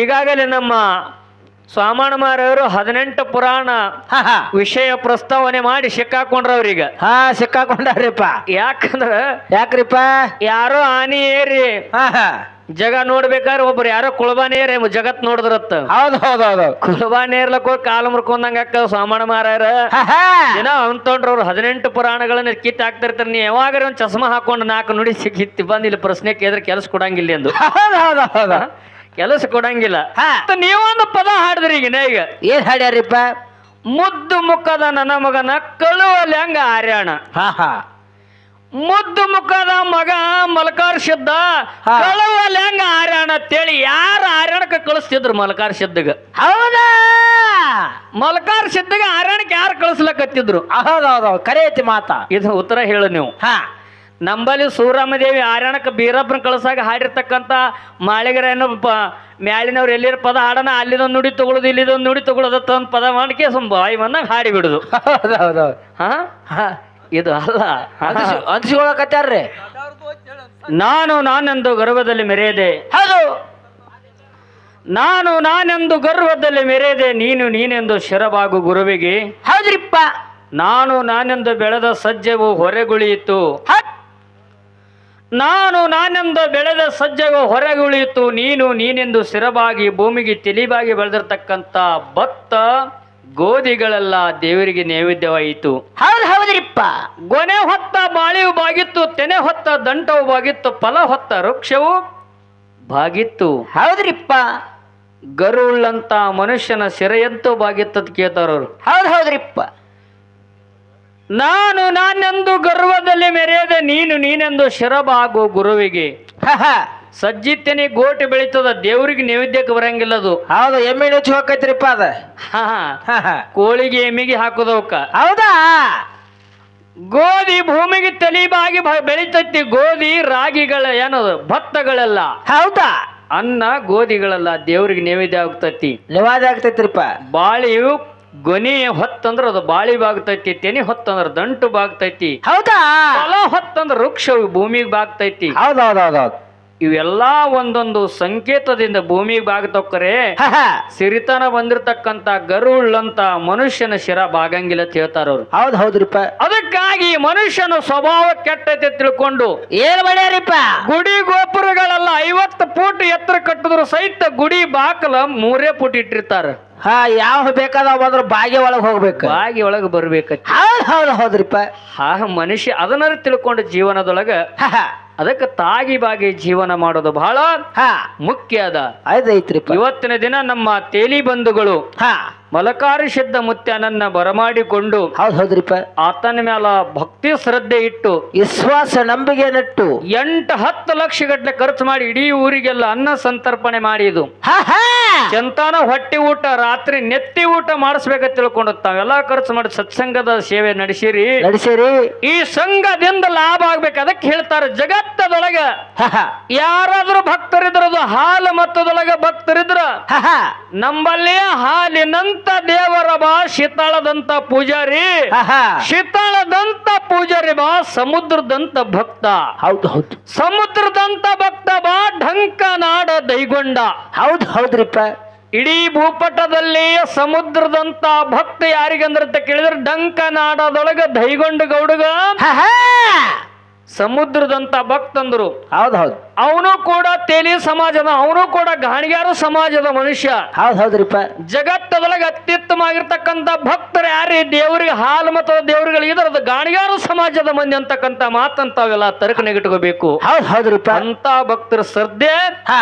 ಈಗಾಗಲೇ ನಮ್ಮ ಸ್ವಾಮಣ್ಣಮಾರವರು 18 ಪುರಾಣ ವಿಷಯ ಪ್ರಸ್ತಾವನೆ ಮಾಡಿ ಸಿಕ್ಕಾಕೊಂಡ್ರವ್ರೀಗ. ಸಿಕ್ಕಾಕೊಂಡ್ರಿಪ್ಪ. ಯಾಕ್ರಿಪ್ಪ ಯಾರೋ ಆನಿ ಏರಿ ಜಗ ನೋಡ್ಬೇಕಾದ್ರೆ ಒಬ್ರು ಯಾರೋ ಕುಳಬಾನೇರಿ ಜಗತ್ ನೋಡಿದ್ರತ್ತ. ಹೌದು ಕುಳಬಾನೇರ್ಲಕ್ ಹೋಗಿ ಕಾಲು ಮುರ್ಕೊಂಡಂಗ ಅಕ್ಕ ಸ್ವಾಮಣ್ಣಮಾರರ ದಿನ ಅಂತೊಂಡ್ರವ್ರು 18 ಪುರಾಣಗಳನ್ನ ಕಿತ್ತು ಹಾಕ್ತಿರ್ತಾರೆ. ನೀ ಯಾವಾಗ ಒಂದ್ ಚಸ್ಮಾ ಹಾಕೊಂಡು 4 ನುಡಿ ಕಿತ್ತಿ ಬಂದ್ ಇಲ್ಲಿ ಪ್ರಶ್ನೆ ಕೇಳಿದ್ರೆ ಕೆಲಸ ಕೊಡಂಗಿಲ್ಲ ಎಂದು. ಕೆಲಸ ಕೊಡಂಗಿಲ್ಲ. ನೀವೊಂದು ಪದ ಹಾಡಿದ್ರಿ ಈಗ ಏನ್ ಹಾಡ್ಯಾರಿಪ್ಪ? ಮುದ್ದು ಮುಖದ ನನ್ನ ಮಗನ ಕಳುವಲ್ಲಿ ಹಂಗ ಆರ್ಯಾಣ. ಮುದ್ದು ಮುಖದ ಮಗ ಮಲ್ಕಾರ್ ಸಿದ್ಧ ಕಳುವಲ್ಲಿ ಹಂಗ ಆರ್ಯಾಣ ಅಂತೇಳಿ ಯಾರು ಆರ್ಯಾಣಕ್ಕೆ ಕಳಿಸ್ತಿದ್ರು? ಮಲ್ಕಾರ್ ಸಿದ್ಧಗ. ಹೌದಾ? ಮಲ್ಕಾರ್ ಸಿದ್ಧಗ ಆರ್ಯಾಣಕ್ಕೆ ಯಾರು ಕಳಿಸ್ಲಕತ್ತಿದ್ರು? ಹೌದೌದು, ಕರೆ ಐತಿ ಮಾತಾ. ಇದು ಉತ್ತರ ಹೇಳು ನೀವು. ನಂಬಲ್ಲಿ ಸೂರಮ್ಮದೇವಿ ಆರ್ಯಾಣಕ್ಕೆ ಬೀರಪ್ಪನ ಕಳ್ಸಾಗ ಹಾಡಿರ್ತಕ್ಕಂಥ ಮಾಳಿಗರೇನು ಮ್ಯಾಲಿನವ್ರು ಎಲ್ಲಿರ ಪದ ಹಾಡನ ಅಲ್ಲಿದೊಂದು ನುಡಿ ತಗೊಳ್ಳೋದು ಇಲ್ಲಿದೊಂದು ನುಡಿ ತಗೊಳ್ಳೋದು ಒಂದು ಪದ ಮಾಡಕ್ಕೆ ಬಾಯಿ ಬಂದಾಗ ಹಾಡಿ ಬಿಡುದು. ಇದು ಅಲ್ಲ ಅನ್ಸಿಕೊಳಕತ್ತಾರ್ರಿ. ನಾನೆಂದು ಗರ್ವದಲ್ಲಿ ಮೆರೆಯದೆ. ಹೌದು, ನಾನೆಂದು ಗರ್ವದಲ್ಲಿ ಮೆರೆಯದೆ, ನೀನೆಂದು ಶಿರಬಾಗು ಗುರುವಿಗೆ. ಹೌದ್ರಿಪ್ಪ. ನಾನೆಂದು ಬೆಳೆದ ಸಜ್ಜವು ಹೊರೆಗುಳಿಯಿತು. ನಾನೆಂದು ಬೆಳೆದ ಸಜ್ಜವು ಹೊರಗುಳಿಯಿತು. ನೀನೆಂದು ಸಿರಬಾಗಿ ಭೂಮಿಗೆ ತಿಳಿಬಾಗಿ ಬೆಳೆದಿರ್ತಕ್ಕಂಥ ಭತ್ತ ಗೋಧಿಗಳೆಲ್ಲ ದೇವರಿಗೆ ನೈವೇದ್ಯವಾಯಿತು. ಹೌದ್ರಿಪ್ಪ. ಗೊನೆ ಹೊತ್ತ ಬಾಳಿಯು ಬಾಗಿತ್ತು, ತೆನೆ ಹೊತ್ತ ದಂಟವು ಬಾಗಿತ್ತು, ಫಲ ಹೊತ್ತ ವೃಕ್ಷವು ಬಾಗಿತ್ತು. ಹೌದ್ರಿಪ್ಪ. ಗರುಳ್ಳಂತ ಮನುಷ್ಯನ ಸಿರೆಯಂತೂ ಬಾಗಿತ್ತದ ಕೇಳ್ತಾರವ್ರು. ಹೌದ್ರಿಪ್ಪ. ನಾನೆಂದು ಗರ್ವದಲ್ಲಿ ಮೆರೆಯದೆ, ನೀನೆಂದು ಶಿರಬಾಗು ಗುರುವಿಗೆ. ಸಜ್ಜಿತ್ತೇನೆ ಗೋಟಿ ಬೆಳೀತದ, ದೇವ್ರಿಗೆ ನೈವೇದ್ಯಕ್ಕೆ ಬರಂಗಿಲ್ಲದು. ಹೌದು, ಎಮ್ಮೆ ನುಚ್ಚಿ ಹೋಗೈತ್ರಿಪ್ಪ ಅದ. ಕೋಳಿಗೆ ಎಮ್ಮಿಗೆ ಹಾಕೋದವಕ್ಕ. ಹೌದಾ? ಗೋಧಿ ಭೂಮಿಗೆ ತಲಿಬಾಗಿ ಬೆಳೀತೈತಿ. ಗೋಧಿ ರಾಗಿಗಳ ಏನದು ಭತ್ತಗಳೆಲ್ಲ. ಹೌದಾ? ಅನ್ನ ಗೋಧಿಗಳೆಲ್ಲ ದೇವ್ರಿಗೆ ನೈವೇದ್ಯ ಆಗ್ತೈತಿ. ನೈವೇದ್ಯ ಆಗ್ತೈತ್ರಿಪ್ಪ. ಬಾಳಿಯು ಗೊನಿ ಹೊತ್ತಂದ್ರ ಅದು ಬಾಳಿ ಬಾಗ್ತೈತಿ, ತೆನಿ ಹೊತ್ತಂದ್ರ ದಂಟು ಬಾಗ್ತೈತಿ. ಹೌದಾ? ಫಲ ಹೊತ್ತಂದ್ರ ವೃಕ್ಷ ಭೂಮಿಗೆ ಬಾಗ್ತೈತಿ. ಹೌದೌದೌದೌದು. ಇವೆಲ್ಲಾ ಒಂದೊಂದು ಸಂಕೇತದಿಂದ ಭೂಮಿಗೆ ಬಾಗ್ತಕ್ಕರೆ ಸಿರಿತನ ಬಂದಿರತಕ್ಕಂತ ಗರುಳ್ಳಂತ ಮನುಷ್ಯನ ಶಿರ ಬಾಗಂಗಿಲ್ಲ ಅಂತ ಹೇಳ್ತಾರ ಅವ್ರು. ಹೌದ್ರಿಪ್ಪ. ಅದಕ್ಕಾಗಿ ಮನುಷ್ಯನ ಸ್ವಭಾವ ಕೆಟ್ಟೈತೆ ತಿಳ್ಕೊಂಡು ಏನ್ ಮಾಡ್ಯಾರಿಪ್ಪ? ಗುಡಿ ಗೋಪುರಗಳೆಲ್ಲ 50 ಫೂಟ್ ಎತ್ತರ ಕಟ್ಟಿದ್ರು ಸಹಿತ ಗುಡಿ ಬಾಕಲ 3 ಫೂಟ್ ಇಟ್ಟಿರ್ತಾರ. ಯಾವ ಬೇಕಾದ ಬಾಗಿ ಒಳಗ್ ಹೋಗ್ಬೇಕು, ಬಾಗಿ ಒಳಗೆ ಬರ್ಬೇಕ. ಹೌದ್ರಿಪ್ಪ. ಮನುಷ್ಯ ಅದನ್ನ ತಿಳ್ಕೊಂಡು ಜೀವನದೊಳಗ ಅದಕ್ಕೆ ತಾಗಿ ಬಾಗಿ ಜೀವನ ಮಾಡೋದು ಬಹಳ ಮುಖ್ಯ ಅದ. ಐತ್ರಿಪ್ಪ. ಇವತ್ತಿನ ದಿನ ನಮ್ಮ ತೇಲಿ ಬಂಧುಗಳು ಮಲಕಾರಿ ಸಿದ್ಧ ಮುತ್ಯನನ್ನ ಬರಮಾಡಿಕೊಂಡು ಹೌದ್ರಿಪ್ಪ ಆತನ ಮೇಲೆ ಭಕ್ತಿ ಶ್ರದ್ಧೆ ಇಟ್ಟು ವಿಶ್ವಾಸ ನಂಬಿಕೆ ನೆಟ್ಟು 8-10 ಲಕ್ಷ ಗಟ್ಟಲೆ ಖರ್ಚು ಮಾಡಿ ಇಡೀ ಊರಿಗೆಲ್ಲ ಅನ್ನ ಸಂತರ್ಪಣೆ ಮಾಡಿದು. ಚಂತಾನ ಹೊಟ್ಟೆ ಊಟ ರಾತ್ರಿ ನೆತ್ತಿ ಊಟ ಮಾಡಿಸ್ಬೇಕಂತ ತಿಳ್ಕೊಂಡು ತಾವೆಲ್ಲ ಖರ್ಚು ಮಾಡಿ ಸತ್ಸಂಗದ ಸೇವೆ ನಡೆಸಿರಿ. ಈ ಸಂಘದಿಂದ ಲಾಭ ಆಗ್ಬೇಕು. ಅದಕ್ಕೆ ಹೇಳ್ತಾರೆ ಜಗತ್ತದೊಳಗ ಯಾರಾದ್ರೂ ಭಕ್ತರಿದ್ರದು ಹಾಲು ಮತ್ತದೊಳಗ ಭಕ್ತರಿದ್ರ ನಂಬಲ್ಲಿ ಹಾಲಿನಂತ ದೇವರ ಬಾ ಶೀತಳದಂತ ಪೂಜಾರಿ, ಶೀತಳದಂತ ಪೂಜಾರಿ ಬಾ ಸಮುದ್ರದಂತ ಭಕ್ತ. ಹೌದು, ಸಮುದ್ರದಂತ ಭಕ್ತ ಬಾ ಢಂಕ ನಾಡ ದೈಗೊಂಡ. ಹೌದ್ರಿಪ್ಪ. ಇಡೀ ಭೂಪಟದಲ್ಲಿ ಸಮುದ್ರದಂತ ಭಕ್ತ ಯಾರಿಗಂದ್ರಂತ ಕೇಳಿದ್ರೆ ಡಂಕ ನಾಡದೊಳಗ ದೈಗೊಂಡ ಗೌಡಗ ಸಮುದ್ರದಂತ ಭಕ್ತಂದ್ರು. ಹೌದು. ಅವನು ಕೂಡ ತೇಲಿ ಸಮಾಜದ, ಅವನು ಕೂಡ ಗಾಣಿಗಾರ ಸಮಾಜದ ಮನುಷ್ಯ. ಹೌದ್ರಿಪ್ಪ. ಜಗತ್ತದೊಳಗೆ ಅತ್ಯುತ್ತಮವಾಗಿರ್ತಕ್ಕಂಥ ಭಕ್ತರು ಯಾರೇ ದೇವರಿಗೆ ಹಾಲು ಮತ್ತು ದೇವರುಗಳಿಗೆ ಇದರದ ಗಾಣಿಗಾರ ಸಮಾಜದ ಮಂದಿ ಅಂತಕ್ಕಂಥ ಮಾತಂತಾವೆಲ್ಲ ತರಕನೆಗಿಟ್ಕೋಬೇಕು. ಹೌದ್ರಿಪ್ಪ. ಅಂತ ಭಕ್ತರ ಶ್ರದ್ಧೆ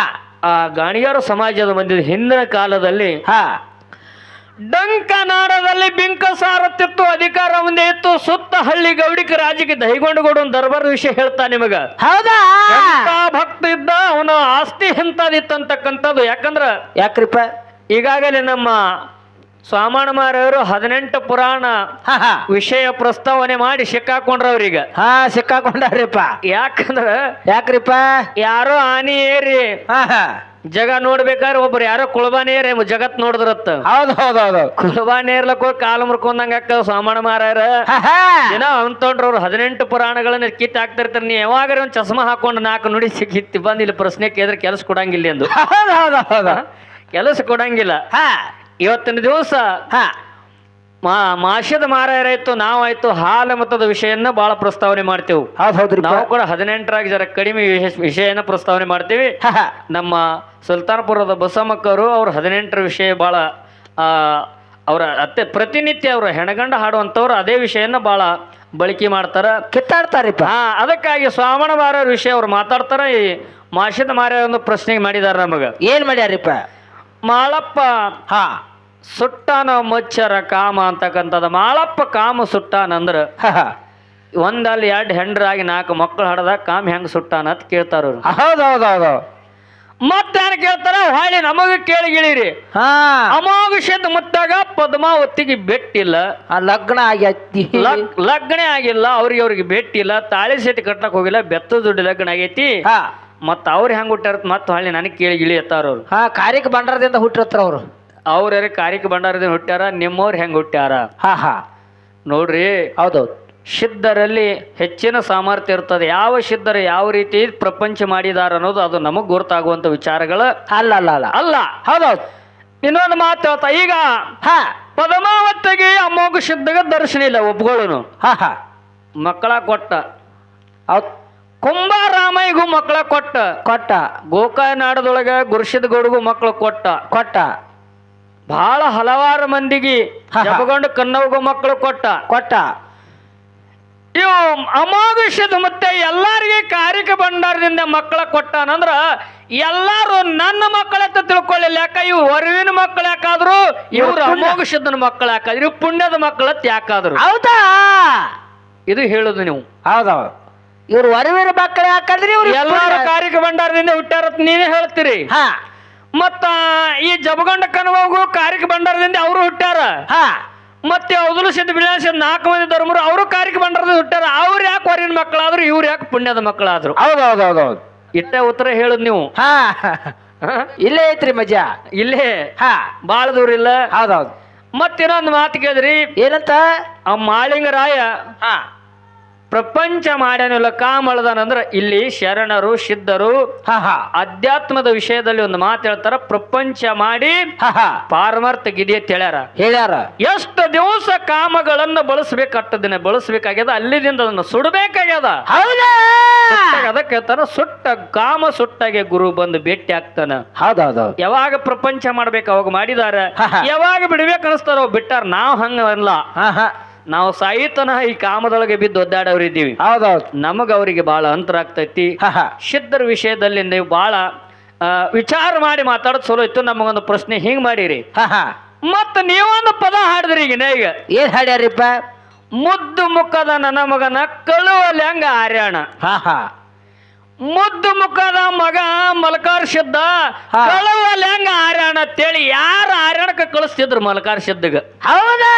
ಆ ಗಾಣಿಗಾರ ಸಮಾಜದ ಮಂದಿ ಹಿಂದಿನ ಕಾಲದಲ್ಲಿ ಡಂಕ ನಾಡದಲ್ಲಿ ಬಿಂಕ ಸಾರತ್ತಿತ್ತು, ಅಧಿಕಾರ ಮುಂದೆ ಇತ್ತು. ಸುತ್ತ ಹಳ್ಳಿ ಗೌಡಿಕ ರಾಜಕ್ಕೆ ದೈಗೊಂಡುಗೌಡ ದರ್ಬಾರ್ ವಿಷಯ ಹೇಳ್ತಾ ನಿಮಗ. ಹೌದಾ? ಎಂತ ಭಕ್ತ ಇದ್ದ, ಅವನ ಆಸ್ತಿ ಎಂತದಿತ್ತಂತಕ್ಕಂಥದ್ದು. ಯಾಕ್ರಿಪ್ಪ? ಈಗಾಗಲೇ ನಮ್ಮ ಸ್ವಾಮಣ್ಣಮಾರವರು 18 ಪುರಾಣ ವಿಷಯ ಪ್ರಸ್ತಾವನೆ ಮಾಡಿ ಸಿಕ್ಕಾಕೊಂಡ್ರವ್ರೀಗ. ಸಿಕ್ಕಾಕೊಂಡ್ರಿಪ್ಪ. ಯಾಕ್ರಿಪ್ಪ ಯಾರೋ ಆನಿ ಏರಿ ಜಗ ನೋಡ್ಬೇಕಾದ್ರೆ ಒಬ್ರು ಯಾರೋ ಕುಳಬಾನೇರಿ ಜಗತ್ ನೋಡಿದ್ರತ್ತ. ಹೌದು. ಕುಳಬಾನೇರ್ಲಕ್ ಹೋಗಿ ಕಾಲು ಮುರ್ಕೊಂಡಂಗ ಅಕ್ಕ ಸ್ವಾಮಣ್ಣಮಾರರ ದಿನ ಅಂತೊಂಡ್ರವ್ರು 18 ಪುರಾಣಗಳನ್ನ ಕಿತ್ತು ಹಾಕ್ತಿರ್ತಾರೆ. ನೀ ಯಾವಾಗ ಒಂದ್ ಚಸ್ಮಾ ಹಾಕೊಂಡು 4 ನುಡಿ ಕಿತ್ತಿ ಬಂದ್ ಇಲ್ಲಿ ಪ್ರಶ್ನೆ ಕೇಳಿದ್ರೆ ಕೆಲಸ ಕೊಡಂಗಿಲ್ಲ ಎಂದು. ಕೆಲಸ ಕೊಡಂಗಿಲ್ಲ. ಹಾ ಇವತ್ತಿನ ದಿವಸ ಹಾ ಮಾಷದ ಮಾರಾಯರಾಯ್ತು ನಾವಾಯ್ತು ಹಾಲು ಮತದ ವಿಷಯನ ಬಹಳ ಪ್ರಸ್ತಾವನೆ ಮಾಡ್ತೇವೆ. ಹೌದ್ ಹೌದ್ರಿ ನಾವು ಕೂಡ 18ರಾಗಿ ಜರ ಕಡಿಮೆ ವಿಷಯನ ಪ್ರಸ್ತಾವನೆ ಮಾಡ್ತೀವಿ. ಹಾ ಹಾ ನಮ್ಮ ಸುಲ್ತಾನ್ಪುರದ ಬಸಮ್ಮಕ್ಕವರು ಅವ್ರ 18ರ ವಿಷಯ ಬಹಳ ಅವರ ಪ್ರತಿನಿತ್ಯ ಅವ್ರ ಹೆಣಗಂಡ ಹಾಡುವಂಥವ್ರು ಅದೇ ವಿಷಯನ ಬಹಳ ಬಳಕೆ ಮಾಡ್ತಾರ, ಕಿತ್ತಾಡ್ತಾರಿಪ್ಪ. ಅದಕ್ಕಾಗಿ ಶ್ರಾವಣ ವಾರ ವಿಷಯ ಅವ್ರು ಮಾತಾಡ್ತಾರ. ಈ ಮಾಷದ ಮಾರ ಒಂದು ಪ್ರಶ್ನೆ ಮಾಡಿದಾರ ನಮಗ. ಏನ್ ಮಾಡ್ಯಾರಿಪ್ಪ? ಮಾಳಪ್ಪ ಹಾ ಸುಟ್ಟಾನ ಮಚ್ಚರ ಕಾಮ ಅಂತಕ್ಕಂಥದ್ದು. ಮಾಳಪ್ಪ ಕಾಮ ಸುಟ್ಟಾನಂದ್ರ ಹಾ ಹಾ ಒಂದಲ್ಲಿ 2 ಹೆಂಡ್ರಾಗಿ 4 ಮಕ್ಕಳು ಹಡದಾಗ ಕಾಮ ಹೆಂಗ್ ಸುಟ್ಟಾನ ಅಂತ ಕೇಳ್ತಾರ ಅವ್ರು. ಹೌದೌದೌದು. ಮತ್ತೇನು ಕೇಳ್ತಾರ ಹೊಳ್ಳಿ ನಮಗ ಕೇಳಿಗಿಳಿರಿ. ಹಾ ಅಮೋಘಷದ ಮುತ್ತಾಗ ಪದ್ಮಾವತಿಗೆ ಬೆಟ್ಟಿಲ್ಲ, ಲಗ್ನ ಆಗೈತಿ, ಲಗ್ನ ಆಗಿಲ್ಲ, ಅವ್ರಿಗೆ ಬೆಟ್ಟಿಲ್ಲ, ತಾಳಿ ಸೆಟ್ ಕಟ್ಲಕ್ ಹೋಗಿಲ್ಲ, ಬೆತ್ತದ ದುಡ್ಡು ಲಗ್ನ ಆಗೈತಿ. ಹಾ ಮತ್ತ ಅವ್ರು ಹೆಂಗ್ ಹುಟ್ಟಾರ ಮತ್ತ ಹೊಳ್ಳಿ ನನಗೆ ಕೇಳಿಗಿಳಿ ಎತ್ತಾರ ಅವ್ರು. ಹಾ ಕಾರ್ಯಕ್ಕೆ ಬಂಡಾರದಿಂದ ಹುಟ್ಟಿರ್ತಾರ ಅವ್ರು. ಅವ್ರ ಕಾರಿಕ ಭಂಡಾರದಿಂದ ಹುಟ್ಟ್ಯಾರ, ನಿಮ್ಮವ್ರು ಹೆಂಗ್ ಹುಟ್ಟ್ಯಾರ ಹಾ ಹಾ ನೋಡ್ರಿ. ಹೌದೌದು. ಸಿದ್ಧರಲ್ಲಿ ಹೆಚ್ಚಿನ ಸಾಮರ್ಥ್ಯ ಇರ್ತದೆ. ಯಾವ ಸಿದ್ಧರು ಯಾವ ರೀತಿ ಪ್ರಪಂಚ ಮಾಡಿದಾರ ಅನ್ನೋದು ಅದು ನಮಗ್ ಗೊತ್ತಾಗುವಂತ ವಿಚಾರಗಳು ಅಲ್ಲ ಅಲ್ಲ ಅಲ್ಲ ಅಲ್ಲ. ಹೌದೌದು. ಇನ್ನೊಂದು ಮಾತು ಹೇಳ್ತಾ, ಈಗ ಹಾ ಪದ್ಮಾವತಿಗೆ ಅಮೋಘ ಸಿದ್ಧಗ ದರ್ಶನ ಇಲ್ಲ, ಒಪ್ಕೊಳ್ಳೋನು. ಹಾ ಹಾ ಮಕ್ಕಳ ಕೊಟ್ಟ, ಹೌದ್ ಕುಂಭರಾಮಯ್ಯಗೂ ಮಕ್ಕಳ ಕೊಟ್ಟ, ಕೊಟ್ಟ. ಗೋಕಾನಾಡದೊಳಗ ಗುರುಸಿದ ಗೌಡಗೂ ಮಕ್ಕಳು ಕೊಟ್ಟ, ಕೊಟ್ಟ. ಬಹಳ ಹಲವಾರು ಮಂದಿಗೆ ಜಪಗೊಂಡು ಕನ್ನವಗೂ ಮಕ್ಕಳು ಕೊಟ್ಟ, ಕೊಟ್ಟ. ಇವು ಅಮೋಘಷದ ಮತ್ತೆ ಎಲ್ಲಾರಿಗೆ ಕಾರಿಕ ಭಂಡಾರದಿಂದ ಮಕ್ಕಳ ಕೊಟ್ಟಾನಂದ್ರ ಎಲ್ಲಾರು ನನ್ನ ಮಕ್ಕಳತ್ತ ತಿಳ್ಕೊಳ್ಳಿಲ್ಲ. ಯಾಕ ಇವು ಹೊರವಿನ ಮಕ್ಕಳು ಯಾಕಾದ್ರು, ಇವ್ರು ಅಮೋಘಷದನ ಮಕ್ಕಳು ಯಾಕಾದ್ರು, ಇವ್ ಪುಣ್ಯದ ಮಕ್ಕಳತ್ತ ಯಾಕಾದ್ರು. ಹೌದಾ? ಇದು ಹೇಳುದು ನೀವು. ಹೌದೌದು. ಇವ್ರು ಹೊರವಿನ ಮಕ್ಕಳು ಯಾಕಂದ್ರೆ ಇವ್ರು ಎಲ್ಲಾರು ಕಾರಿಕ ಭಂಡಾರದಿಂದ ಹುಟ್ಟಾರತ್ ನೀವೇ ಹೇಳ್ತೀರಿ. ಹಾ ಮತ್ತ ಈ ಜಬಗೊಂಡ ಕನವಾಗೂ ಕಾರಿಕ ಭಂಡಾರದಿಂದ ಅವರು ಹುಟ್ಟಾರ. ಹಾ ಮತ್ತೆ ಅವಧೂಲ ಸಿದ್ಧ ಬಿಳಾಸ 4 ಮಂದಿ ಧರ್ಮರು ಅವರು ಕಾರಿಕ ಭಂಡಾರದಿಂದ ಹುಟ್ಟಾರ. ಅವ್ರು ಯಾಕೆ ಹೊರಗಿನ ಮಕ್ಕಳಾದ್ರು, ಇವ್ರು ಯಾಕೆ ಪುಣ್ಯದ ಮಕ್ಕಳಾದ್ರು? ಹೌದೌದೌದೌದು. ಇಟ್ಟ ಉತ್ತರ ಹೇಳುದ್ ನೀವು. ಹಾ ಇಲ್ಲೇ ಐತ್ರಿ ಮಜಾ, ಇಲ್ಲೇ ಹಾ ಬಾಳ ದೂರ ಇಲ್ಲ. ಹೌದೌದು. ಮತ್ತಿನ್ನೊಂದು ಮಾತು ಕೇಳಿದ್ರಿ, ಏನಂತ? ಆ ಮಾಳಿಂಗರಾಯ ಹಾ ಪ್ರಪಂಚ ಮಾಡ್ಯಾನಿಲ್ಲ ಕಾಮಳದನಂದ್ರ ಇಲ್ಲಿ ಶರಣರು ಸಿದ್ಧರು ಹಾ ಹಾ ಅಧ್ಯಾತ್ಮದ ವಿಷಯದಲ್ಲಿ ಒಂದು ಮಾತು ಹೇಳ್ತಾರ. ಪ್ರಪಂಚ ಮಾಡಿ ಹಾ ಹಾ ಪಾರಮಾರ್ಥ ಗಿದಿ ಅಂತ ಹೇಳ್ಯಾರ. ಹೇಳ್ಯಾರ. ಎಷ್ಟು ದಿವಸ ಕಾಮಗಳನ್ನ ಬಳಸ್ಬೇಕು, ಅಷ್ಟು ದಿನ ಬಳಸ್ಬೇಕಾಗ್ಯದ, ಅಲ್ಲಿದಿಂದ ಅದನ್ನ ಸುಡಬೇಕಾಗ್ಯದ. ಹೌದಾ? ಅದಕ್ಕೆ ಹೇಳ್ತಾರ, ಸುಟ್ಟ ಕಾಮ ಸುಟ್ಟಾಗೆ ಗುರು ಬಂದು ಭೇಟಿ ಆಗ್ತಾನ. ಹೌದೌದೌದು. ಯಾವಾಗ ಪ್ರಪಂಚ ಮಾಡ್ಬೇಕು ಅವಾಗ ಮಾಡಿದಾರ, ಹಾ, ಹಾ. ಯಾವಾಗ ಬಿಡ್ಬೇಕು ಅನಿಸ್ತಾರ ಅವ್ ಬಿಟ್ಟಾರ. ನಾವ್ ಹಂಗಲ್ಲ, ಹಾ ಹಾ ನಾವು ಸಾಯಿತನ ಈ ಕಾಮದೊಳಗೆ ಬಿದ್ದು ಒದ್ದಾಡವ್ರಿದ್ದೀವಿ. ಹೌದೌದು. ನಮಗ ಅವರಿಗೆ ಬಹಳ ಅಂತರ ಆಗ್ತೈತಿ. ಹಾ ಹಾ ಸಿದ್ಧರ ವಿಷಯದಲ್ಲಿ ನೀವು ಬಹಳ ವಿಚಾರ ಮಾಡಿ ಮಾತಾಡೋದು ಚಲೋ ಇತ್ತು. ನಮಗೊಂದು ಪ್ರಶ್ನೆ ಹಿಂಗ್ ಮಾಡಿರಿ, ಹಾ ಹಾ ಮತ್ತ ನೀವೊಂದು ಪದ ಹಾಡಿದ್ರಿ. ಈಗ ಏನ್ ಹಾಡ್ಯಾರಿಪ್ಪ? ಮುದ್ದು ಮುಖದ ನನ್ನ ಮಗನ ಕಳುವಲ್ಲಿ ಹಂಗ ಆರ್ಯಾಣ. ಹಾ ಹಾ ಮುದ್ದು ಮುಖದ ಮಗ ಮಲ್ಕಾರ್ ಸಿದ್ಧ ಕಳುವಲ್ಲಿ ಹಂಗ ಆರ್ಯಾಣ ಅಂತೇಳಿ ಯಾರ ಆರ್ಯಾಣಕ್ಕೆ ಕಳಿಸ್ತಿದ್ರು? ಮಲ್ಕಾರ್ ಸಿದ್ಧಗ. ಹೌದಾ?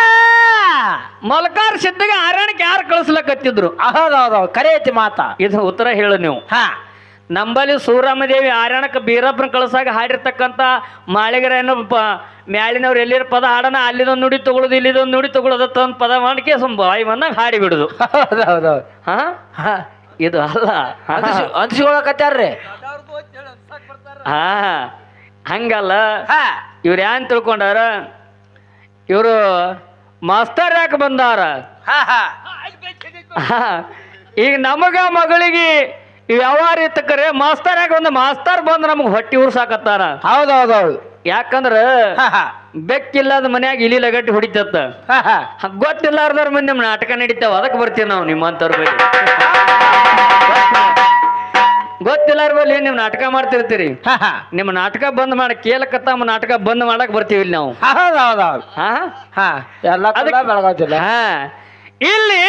ಮಲ್ಕಾರ್ ಸಿದ್ಧಗ ಆರ್ಯಾಣಕ್ಕೆ ಯಾರು ಕಳಿಸ್ಲಕತ್ತಿದ್ರು? ಹೌದೌದೌದು. ಕರೆ ಐತಿ ಮಾತಾ. ಇದು ಉತ್ತರ ಹೇಳು ನೀವು. ಹಾ ನಂಬಲ್ಲಿ ಸೂರಮ್ಮದೇವಿ ಆರ್ಯಾಣಕ್ಕೆ ಬೀರಪ್ಪನ ಕಳಸಾಗ ಹಾಡಿರ್ತಕ್ಕಂಥ ಮಾಳಿಗರೇನು ಮ್ಯಾಲಿನವ್ರು ಎಲ್ಲಿರ ಪದ ಹಾಡನ ಅಲ್ಲಿದೊಂದು ನುಡಿ ತಗೊಳ್ಳೋದು ಇಲ್ಲಿದೊಂದು ನುಡಿ ತಗೊಳ್ಳೋದತ್ತ ಒಂದು ಪದ ಮಾಡಿಕೆ ಬಾಯಿ ಬಂದಾಗ ಹಾಡಿ ಬಿಡುದು. ಹೌದೌದೌದು. ಹಾ ಹಾ ಇದು ಅಲ್ಲ, ಅನ್ಸಿಕೊಳಕತ್ತಾರ್ರಿ. ಹಾ ಹಂಗಲ್ಲ. ಹಾ ಇವ್ರು ಏನ್ ತಿಳ್ಕೊಂಡಾರ, ಇವರು ಮಾಸ್ತರ್ ಯಾಕೆ ಬಂದಾರ? ಹಾ ಹಾ ಹಾ, ಈಗ ನಮಗ ಮಗಳಿಗೆ ವ್ಯವಹಾರ ಇತ್ತಕರೆ ಮಾಸ್ತರ್ ಯಾಕೆ ಬಂದ? ಮಾಸ್ತರ್ ಬಂದು ನಮಗ್ ಹೊಟ್ಟಿ ಉರ್ಸಾಕತ್ತಾರ. ಹೌದೌದೌದು. ಯಾಕಂದ್ರ ಹಾ ಹಾ ಬೆಕ್ಕಿಲ್ಲದ ಮನ್ಯಾಗ ಇಲಿ ಲಗಟ್ಟಿ ಹೊಡಿತತ್ತ. ಹಾ ಹಾ ಗೊತ್ತಿಲ್ಲಾರ್ದವ್ರ ಮುಂದೆ ನಮ್ಮ ನಾಟಕ ನಡೀತಾವ, ಅದಕ್ಕೆ ಬರ್ತೀವಿ ನಾವು ನಿಮ್ಮಂತವ್ರ ಬಳಿ. ಗೊತ್ತಿಲ್ಲಾರ ಬಳಿ ನೀವು ನಾಟಕ ಮಾಡ್ತಿರ್ತೀರಿ. ಹಾ ಹಾ ನಿಮ್ಮ ನಾಟಕ ಬಂದ್ ಮಾಡಿ ಕೇಳಕತ್ತ ನಾಟಕ ಬಂದ್ ಮಾಡಕ್ ಬರ್ತೀವಿ ಇಲ್ಲಿ ನಾವು. ಹೌದೌದೌದು. ಹಾ ಹಾ ಎಲ್ಲ ಬೆಳಗಾವಿಲ್ಲ. ಹಾ ಇಲ್ಲಿ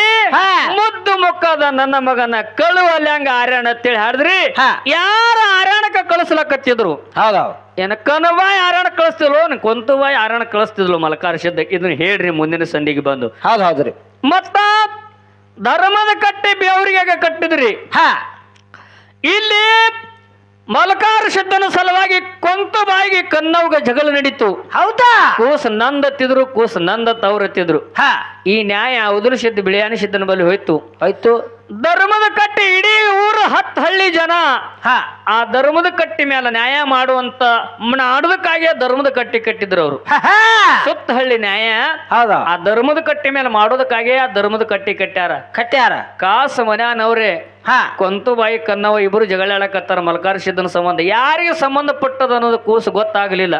ಮುದ್ದು ಮುಖದ ನನ್ನ ಮಗನ ಕಳುವಲ್ಲಿ ಹಂಗ ಆರ್ಯಾಣ ಅಂತೇಳಿ ಹಾಡಿದ್ರಿ. ಯಾರ ಆರ್ಯಾಣಕ್ಕೆ ಕಳಿಸ್ಲಕತ್ತಿದ್ರು? ಹೌದೌದು. ಏನ ಕನವಾಯಿ ಆರ್ಯಾಣ ಕಳಿಸ್ತಿದ್ಲು, ಕೊಂತವಾಯಿ ಆರ್ಯಾಣ ಕಳಿಸ್ತಿದ್ಲು ಮಲಕಾರ ಸಿದ್ಧ. ಇದನ್ನ ಹೇಳ್ರಿ ಮುಂದಿನ ಸಂಧಿಗೆ ಬಂದು. ಹೌದೌದ್ರಿ. ಮತ್ತ ಧರ್ಮದ ಕಟ್ಟಿ ಬೇವರಿಗೆ ಕಟ್ಟಿದ್ರಿ. ಹಾ ಇಲ್ಲಿ ಮಲಕಾರ ಸಿದ್ಧನ ಸಲುವಾಗಿ ಕೊಂತ ಬಾಯಿಗೆ ಕನ್ನವ್ಗ ಜಗಳ ನಡೀತು. ಹೌದಾ? ಕೂಸ ನಂದತ್ತಿದ್ರು, ಕೂಸ ನಂದತ್ ಅವ್ರತ್ತಿದ್ರು. ಹಾ ಈ ನ್ಯಾಯ ಅವಧೂಲ ಸಿದ್ಧ ಬಿಳಿಯಾನಿ ಸಿದ್ಧನ ಬಳಿ ಹೋಯ್ತು. ಆಯ್ತು. ಧರ್ಮದ ಕಟ್ಟಿ ಇಡೀ ಊರು 10 ಹಳ್ಳಿ ಜನ ಹಾ ಆ ಧರ್ಮದ ಕಟ್ಟಿ ಮೇಲೆ ನ್ಯಾಯ ಮಾಡುವಂತ ಮಾಡೋದಕ್ಕಾಗಿ ಧರ್ಮದ ಕಟ್ಟಿ ಕಟ್ಟಿದ್ರು ಅವರು. ಸುತ್ತ ಹಳ್ಳಿ ನ್ಯಾಯ ಹೌದಾ ಆ ಧರ್ಮದ ಕಟ್ಟಿ ಮೇಲೆ ಮಾಡೋದಕ್ಕಾಗಿ ಆ ಧರ್ಮದ ಕಟ್ಟಿ ಕಟ್ಟ್ಯಾರ ಕಾಸ ಮನ್ಯಾನವ್ರೆ ಹಾ ಕೊಂತುಬಾಯಿ ಕನ್ನವ ಇಬ್ರು ಜಗಳಾಡಕತ್ತಾರ ಮಲ್ಕಾರ ಸಿದ್ದನ ಸಂಬಂಧ. ಯಾರಿಗೆ ಸಂಬಂಧಪಟ್ಟದ ಅನ್ನೋದು ಕೂಸು ಗೊತ್ತಾಗ್ಲಿಲ್ಲ.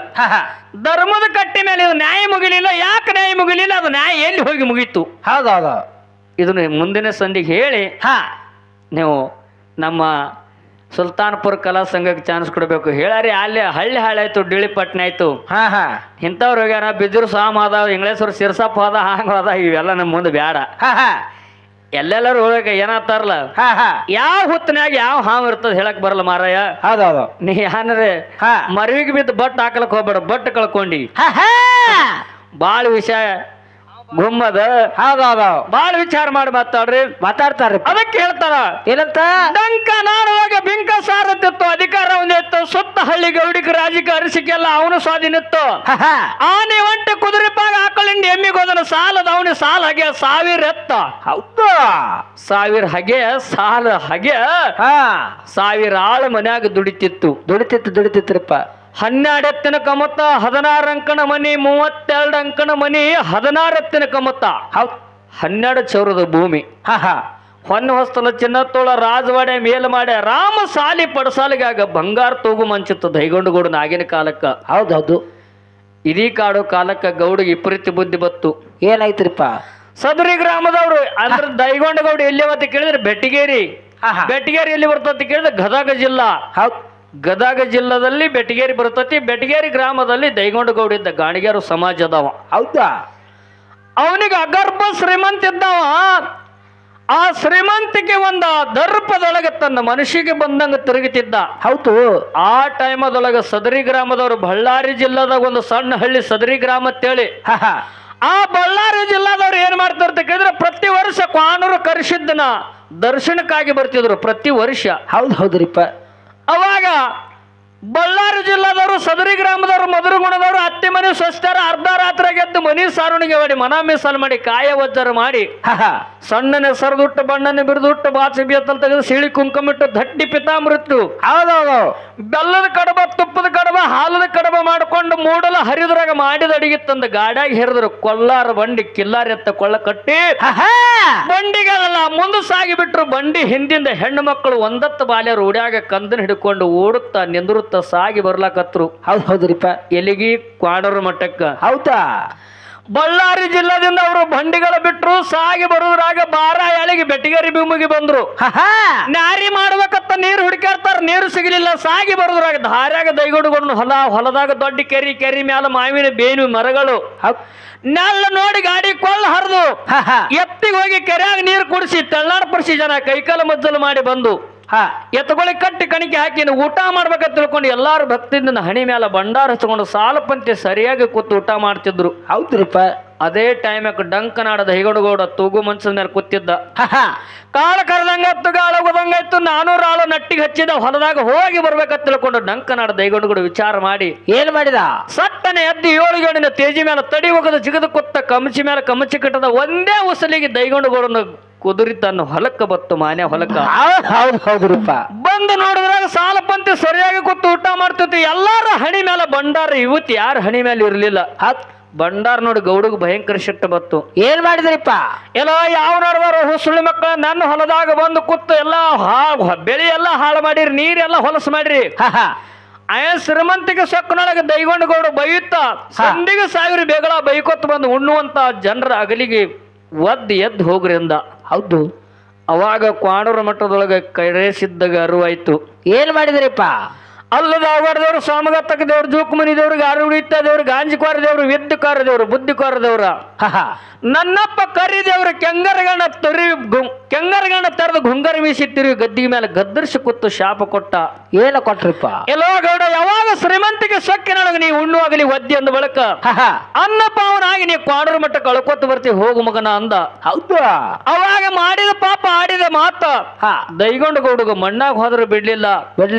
ಧರ್ಮದ ಕಟ್ಟಿ ಮೇಲೆ ಇದು ನ್ಯಾಯ ಮುಗಿಲಿಲ್ಲ. ಯಾಕೆ ನ್ಯಾಯ ಮುಗಿಲಿಲ್ಲ? ಅದು ನ್ಯಾಯ ಎಲ್ಲಿ ಹೋಗಿ ಮುಗೀತು? ಹೌದೌದು ಇದನ್ನ ಮುಂದಿನ ಸಂಧಿಗೆ ಹೇಳಿ ನೀವು ನಮ್ಮ ಸುಲ್ತಾನ್ಪುರ ಕಲಾ ಸಂಘಕ್ಕೆ ಚಾನ್ಸ್ ಕೊಡಬೇಕು. ಹೇಳಾರಿ ಅಲ್ಲಿ ಹಳ್ಳಿ ಹಾಳಾಯ್ತು, ಡಿಳಿಪಟ್ನ ಆಯ್ತು, ಇಂಥವ್ರು ಹೋಗ್ಯಾರ, ಬಿದ್ದೂರು ಸಾಮ್ ಅದ, ಇಂಗ್ಲೇಶ್ವರ ಸಿರ್ಸಪ್ಪ ಅದ, ಹಂಗ ಅದ, ಇವೆಲ್ಲ ನಮ್ಮ ಮುಂದೆ ಬ್ಯಾಡ. ಎಲ್ಲೆಲ್ಲರೂ ಹೋಗಕ ಏನಾಗ್ತಾರಲ್ಲ, ಯಾವ ಹೊತ್ತಿನಾಗ ಯಾವ ಹಾವು ಇರ್ತದ ಹೇಳಕ್ ಬರಲ್ಲ ಮಾರಾಯ. ಹೌದೌದು ನೀ ಏನ್ರೆ ಮರವಿಗೆ ಬಿದ್ದು ಬಟ್ ಹಾಕಲಕ್ ಹೋಗ್ಬೇಡ, ಬಟ್ ಕಳ್ಕೊಂಡಿ. ಬಾಳ ವಿಷಯ ಗುಮ್ಮದ ಹೌದೌದು ಬಾಳ ವಿಚಾರ ಮಾಡಿ ಮಾತಾಡ್ತಾರ. ಅದಕ್ಕೆ ಹೇಳ್ತಾರ ಏನಂತ? ಡಂಕ ನಾಡುವಾಗ ಬಿಂಕ ಸಾರತ್ತಿತ್ತು, ಅಧಿಕಾರ ಒಂದಿತ್ತು, ಸುತ್ತ ಹಳ್ಳಿ ಗೌಡಿಕ ರಾಜಕೀಯ ಅರಸಿಕೆಲ್ಲ ಅವನು ಸ್ವಾಧೀನ ಇತ್ತು. ಆನೆ ಒಂಟೆ ಕುದುರೆ ಪಾಗ ಆಕಳಿಂದ ಎಮ್ಮಿಗೋದನ ಸಾಲದ ಅವನಿ ಸಾಲ ಹಗೆ 1000 ಎತ್ತ. ಹೌದು 1000 ಹಗೆ ಸಾಲ ಹಗೆ 1000 ಆಳು ಮನ್ಯಾಗ ದುಡಿತಿತ್ರಪ್ಪ. 12 ಎತ್ತಿನ ಕಮತ, 16 ಅಂಕಣ ಮನಿ, 32 ಅಂಕಣ ಮನಿ, 16 ಎತ್ತಿನ ಕಮತ, 12 ಚೌರದ ಭೂಮಿ. ಹೊನ್ನ ಹೊಸ್ತಲ ಚಿನ್ನತ್ತೋಳ ರಾಜವಾಡೆ ಮೇಲ್ ಮಾಡ್ಯ ರಾಮ ಸಾಲಿ ಪಡಸಾಲಿಗಾಗ ಬಂಗಾರ ತೂಗು ಮಂಚಿತ್ತು ದೈಗೊಂಡಗೌಡನ ಆಗಿನ ಕಾಲಕ್ಕ. ಹೌದೌದು ಇದೀ ಕಾಡು ಕಾಲಕ್ಕ ಗೌಡಿಗೆ ವಿಪರೀತ ಬುದ್ಧಿ ಬತ್ತು. ಏನಾಯ್ತ್ರಿಪ್ಪ? ಸದರಿ ಗ್ರಾಮದವ್ರು ಅಂದ್ರೆ ದೈಗೊಂಡಗೌಡ ಎಲ್ಲಿ ಅವತ್ತು ಕೇಳಿದ್ರೆ ಬೆಟ್ಟಿಗೇರಿ. ಬೆಟ್ಟಿಗೇರಿ ಎಲ್ಲಿ ಬರ್ತತಿ ಕೇಳಿದ್ರೆ ಗದಗ ಜಿಲ್ಲಾ. ಗದಗ ಜಿಲ್ಲಾದಲ್ಲಿ ಬೆಟಗೇರಿ ಬರ್ತತಿ. ಬೆಟಗೇರಿ ಗ್ರಾಮದಲ್ಲಿ ದೈಗೊಂಡಗೌಡ ಇದ್ದ ಗಾಣಿಗೆರು ಸಮಾಜ ಅದಾವ. ಹೌದಾ? ಅವನಿಗೆ ಅಗರ್ಭ ಶ್ರೀಮಂತ ಇದ್ದಾವ. ಆ ಶ್ರೀಮಂತಿಗೆ ಒಂದ ದರ್ಪದೊಳಗೆ ತನ್ನ ಮನುಷ್ಯಗೆ ಬಂದಂಗ ತಿರುಗುತ್ತಿದ್ದ. ಹೌದು. ಆ ಟೈಮದೊಳಗ ಸದರಿ ಗ್ರಾಮದವರು ಬಳ್ಳಾರಿ ಜಿಲ್ಲಾದಾಗ ಒಂದು ಸಣ್ಣ ಹಳ್ಳಿ ಸದರಿ ಗ್ರಾಮ ಅಂತೇಳಿ. ಆ ಬಳ್ಳಾರಿ ಜಿಲ್ಲಾದವ್ರು ಏನ್ ಮಾಡ್ತಾರ ಅಂತ ಕೇಳಿದ್ರೆ ಪ್ರತಿ ವರ್ಷ ಕ್ವಾಣೂರು ಕರೆಸಿದ್ದನ ದರ್ಶನಕ್ಕಾಗಿ ಬರ್ತಿದ್ರು ಪ್ರತಿ ವರ್ಷ. ಹೌದ್ರಿಪ್ಪ. ಅವಾಗ ಬಳ್ಳಾರಿ ಜಿಲ್ಲಾದವರು ಸದರಿ ಗ್ರಾಮದವರು ಮಧುರಗುಣದವರು ಅತ್ತಿ ಮನೆ ಸ್ವಸ್ಥರ ಅರ್ಧ ರಾತ್ರಿ ಗೆದ್ದು ಮನಿ ಸಾರುಣಿಗೆ ಮಾಡಿ ಮನ ಮೀಸಲು ಮಾಡಿ ಕಾಯ ವಜ್ಜರ ಮಾಡಿ ಸಣ್ಣನೆ ಸರದುಟ್ಟು ಬಣ್ಣನೆ ಬಿರಿದುಟ್ಟು ಬಾಚಿ ಬಿಯತ್ತಲ್ ತೆಗೆದು ಸಿಳಿ ಕುಂಕುಮಿಟ್ಟು ದಡ್ಡಿ ಪಿತಾಮೃತ್ಯು. ಹೌದೌದು. ಬೆಲ್ಲದ ಕಡಬ, ತುಪ್ಪದ ಕಡಬ, ಹಾಲದ ಕಡಬ ಮಾಡಿಕೊಂಡು ಮೂಡಲ ಹರಿದ್ರಾಗ ಮಾಡಿದ ಅಡಿಗೆ ತಂದ ಗಾಡ್ಯಾಗ ಹೆರಿದ್ರು. ಕೊಲ್ಲಾರ ಬಂಡಿ ಕಿಲ್ಲಾರ ಎತ್ತ ಕೊಳ್ಳ ಕಟ್ಟಿ ಬಂಡಿಗಳೆಲ್ಲ ಮುಂದೆ ಸಾಗಿ ಬಿಟ್ರು. ಬಂಡಿ ಹಿಂದಿಂದ ಹೆಣ್ಣು ಮಕ್ಕಳು ಒಂದತ್ತು ಬಾಲ್ಯ ರೂಢ್ಯಾಗ ಕಂದನ ಹಿಡ್ಕೊಂಡು ಓಡುತ್ತಾ ನಿಂದಿರುತ್ತ ಸಾಗಿ ಬರ್ಲಾಕತ್ರು. ಹೌದ್ರಿಪ್ಪ. ಎಲ್ಲಿಗಿ? ಕ್ವಾಡೂರು ಮಠಕ್ಕ. ಹೌದಾ? ಬಳ್ಳಾರಿ ಜಿಲ್ಲಾದಿಂದ ಅವರು ಬಂಡಿಗಳ ಬಿಟ್ರು. ಸಾಗಿ ಬರುವುದ್ರಾಗ ಬಾರಾಯಾಳಿಗೆ ಬೆಟಗೇರಿ ಭೂಮಿಗೆ ಬಂದ್ರು. ನಾರಿ ಮಾಡ್ಬೇಕತ್ತ ನೀರು ಹುಡುಕಾಡ್ತಾರ, ನೀರು ಸಿಗಲಿಲ್ಲ. ಸಾಗಿ ಬರುದ್ರಾಗ ದಾರ್ಯಾಗ ದೈಗೊಂಡುಗೊಂಡು ಹೊಲದಾಗ ದೊಡ್ಡ ಕೆರಿ ಮ್ಯಾಲ ಮಾವಿನ ಬೇನು ಮರಗಳು ನೆಲ್ಲ ನೋಡಿ ಗಾಡಿ ಕೊಳ್ಳ ಹರಿದು ಎತ್ತಿಗೆ ಹೋಗಿ ಕೆರೆಯಾಗ ನೀರು ಕುಡಿಸಿ ತೆಳ್ಳಾಡ ಪಡಿಸಿ ಜನ ಕೈಕಾಲ ಮಜ್ಜಲು ಮಾಡಿ ಬಂದು ಎತ್ತುಗಳಿಗೆ ಕಟ್ಟಿ ಕಣಿಕೆ ಹಾಕಿ ಊಟ ಮಾಡ್ಬೇಕಂತ ತಿಳ್ಕೊಂಡು ಎಲ್ಲಾರು ಭಕ್ತಿಯಿಂದ ಹಣಿ ಮೇಲೆ ಭಂಡಾರ ಹಚ್ಕೊಂಡು ಸಾಲಪಂತೆ ಸರಿಯಾಗಿ ಕೂತು ಊಟ ಮಾಡ್ತಿದ್ರು. ಹೌದ್ರಿಪ್ಪ. ಅದೇ ಟೈಮಕ್ಕೆ ಡಂಕನಾಡದ ಹಿಗಡುಗೌಡ ತೂಗು ಮಂಚದ ಮೇಲೆ ಕೂತಿದ್ದ. ಕಾಳ ಕರೆದಂಗತ್ತು, ಗಾಳ ಹೋದಂಗಾಯ್ತು. 400 ಆಳು ನಟ್ಟಿಗೆ ಹಚ್ಚಿದ. ಹೊಲದಾಗ ಹೋಗಿ ಬರ್ಬೇಕಂತ ತಿಳ್ಕೊಂಡು ಡಂಕನಾಡ ದೈಗೊಂಡುಗೌಡ ವಿಚಾರ ಮಾಡಿ ಏನ್ ಮಾಡಿದ? ಸಟ್ಟನೆ ಎದ್ದು 7 ಗಂಡಿನ ತೇಜಿ ಮೇಲೆ ತಡಿ ಹೋಗದ ಜಿಗದ ಕುತ್ತ ಕಮಚಿ ಮೇಲೆ ಕಮಚಿ ಕಟ್ಟದ ಒಂದೇ ಉಸಲಿಗೆ ದೈಗೊಂಡುಗೌಡನ ಕುದುರಿ ತನ್ನ ಹೊಲಕ್ಕ ಬತ್ತು. ಮಾನ್ಯ ಹೊಲಕ್ಕ ಹೌದ್ರಿಪ್ಪ. ಬಂದು ನೋಡಿದ್ರಾಗ ಸಾಲಪಂತೆ ಸರಿಯಾಗಿ ಕೂತು ಊಟ ಮಾಡ್ತಿತ್ತು. ಎಲ್ಲಾರ ಹಣಿ ಮೇಲೆ ಭಂಡಾರ. ಇವತ್ತು ಯಾರ ಹಣಿ ಮೇಲೆ ಇರ್ಲಿಲ್ಲ. ಭಂಡಾರ ನೋಡಿ ಗೌಡಗ್ ಭಯಂಕರ ಸಿಟ್ಟು ಬತ್ತು. ಏನ್ ಮಾಡಿದ್ರಿಪ್ಪ? ಎಲ್ಲ ಯಾವ ನೋಡಿದಾರ ಸುಳ್ಳಿ ಮಕ್ಕಳ ನನ್ನ ಹೊಲದಾಗ ಬಂದು ಕೂತು ಎಲ್ಲ ಬೆಳೆ ಎಲ್ಲ ಹಾಳು ಮಾಡಿರಿ, ನೀರೆಲ್ಲ ಹೊಲಸು ಮಾಡಿರಿ. ಶ್ರೀಮಂತಿಗೆ ಸೊಕ್ಕನೊಳಗೆ ದೈಗೊಂಡುಗೌಡ ಬೈಯುತ್ತ ಸಂದಿಗೆ 1000 ಬೇಗಳ ಬೈಕೊತ್ತು ಬಂದು ಉಣ್ಣುವಂತ ಜನರ ಅಗಲಿಗೆ ಎದ್ದು ಹೋಗ್ರಿ ಅಂದ. ಹೌದು. ಅವಾಗ ಕ್ವಾಣೂರು ಮಠದೊಳಗೆ ಕೈರೇಸಿದ್ದಾಗ ಅರಿವಾಯ್ತು. ಏನ್ ಮಾಡಿದ್ರಿಪ್ಪ? ಅಲ್ಲದ ಅವರದವ್ರು, ಸ್ವಾಮಗತ್ತಕ ದೇವ್ರು, ಜೂಕುಮನಿ ದೇವ್ರು, ಗಾರುಡಿತ್ತ ದೇವ್ರು, ಗಾಂಜಿಕೋರ ದೇವ್ರು, ವಿದ್ಯುಕಾರ ದೇವ್ರು, ಬುದ್ಧಿಕೋರ ದೇವ್ರ, ನನ್ನಪ್ಪ ಕರಿ ದೇವ್ರು ಕೆಂಗರಗಣ ತೆರೆದು ಗುಂಗರ ಮೀಸಿ ತಿರುಗಿ ಗದ್ದಿಗೆ ಮೇಲೆ ಗದ್ದರ್ಸಿ ಕೂತು ಶಾಪ ಕೊಟ್ಟ. ಏನ ಕೊಟ್ರಿಪ್ಪ? ಎಲ್ಲೋ ಗೌಡ, ಯಾವಾಗ ಶ್ರೀಮಂತಿಗೆ ಸೊಕ್ಕಿನೊಳಗೆ ನೀ ಉಣ್ಣುವಾಗಲಿ ಒದ್ದಿ ಅಂದ ಬಳಕ ಅನ್ನಪಾವನಾಗಿ ನೀ ಕ್ವಾಣೂರು ಮಠ ಕಳ್ಕೊತ ಬರ್ತೀವಿ, ಹೋಗು ಮಗನ ಅಂದ. ಹೌದು. ಅವಾಗ ಮಾಡಿದ ಪಾಪ ಆಡಿದ ಮಾತ ದೈಗೊಂಡುಗೌಡಗ ಮಣ್ಣಾಗ ಹೋದ್ರು ಬಿಡ್ಲಿಲ್ಲ.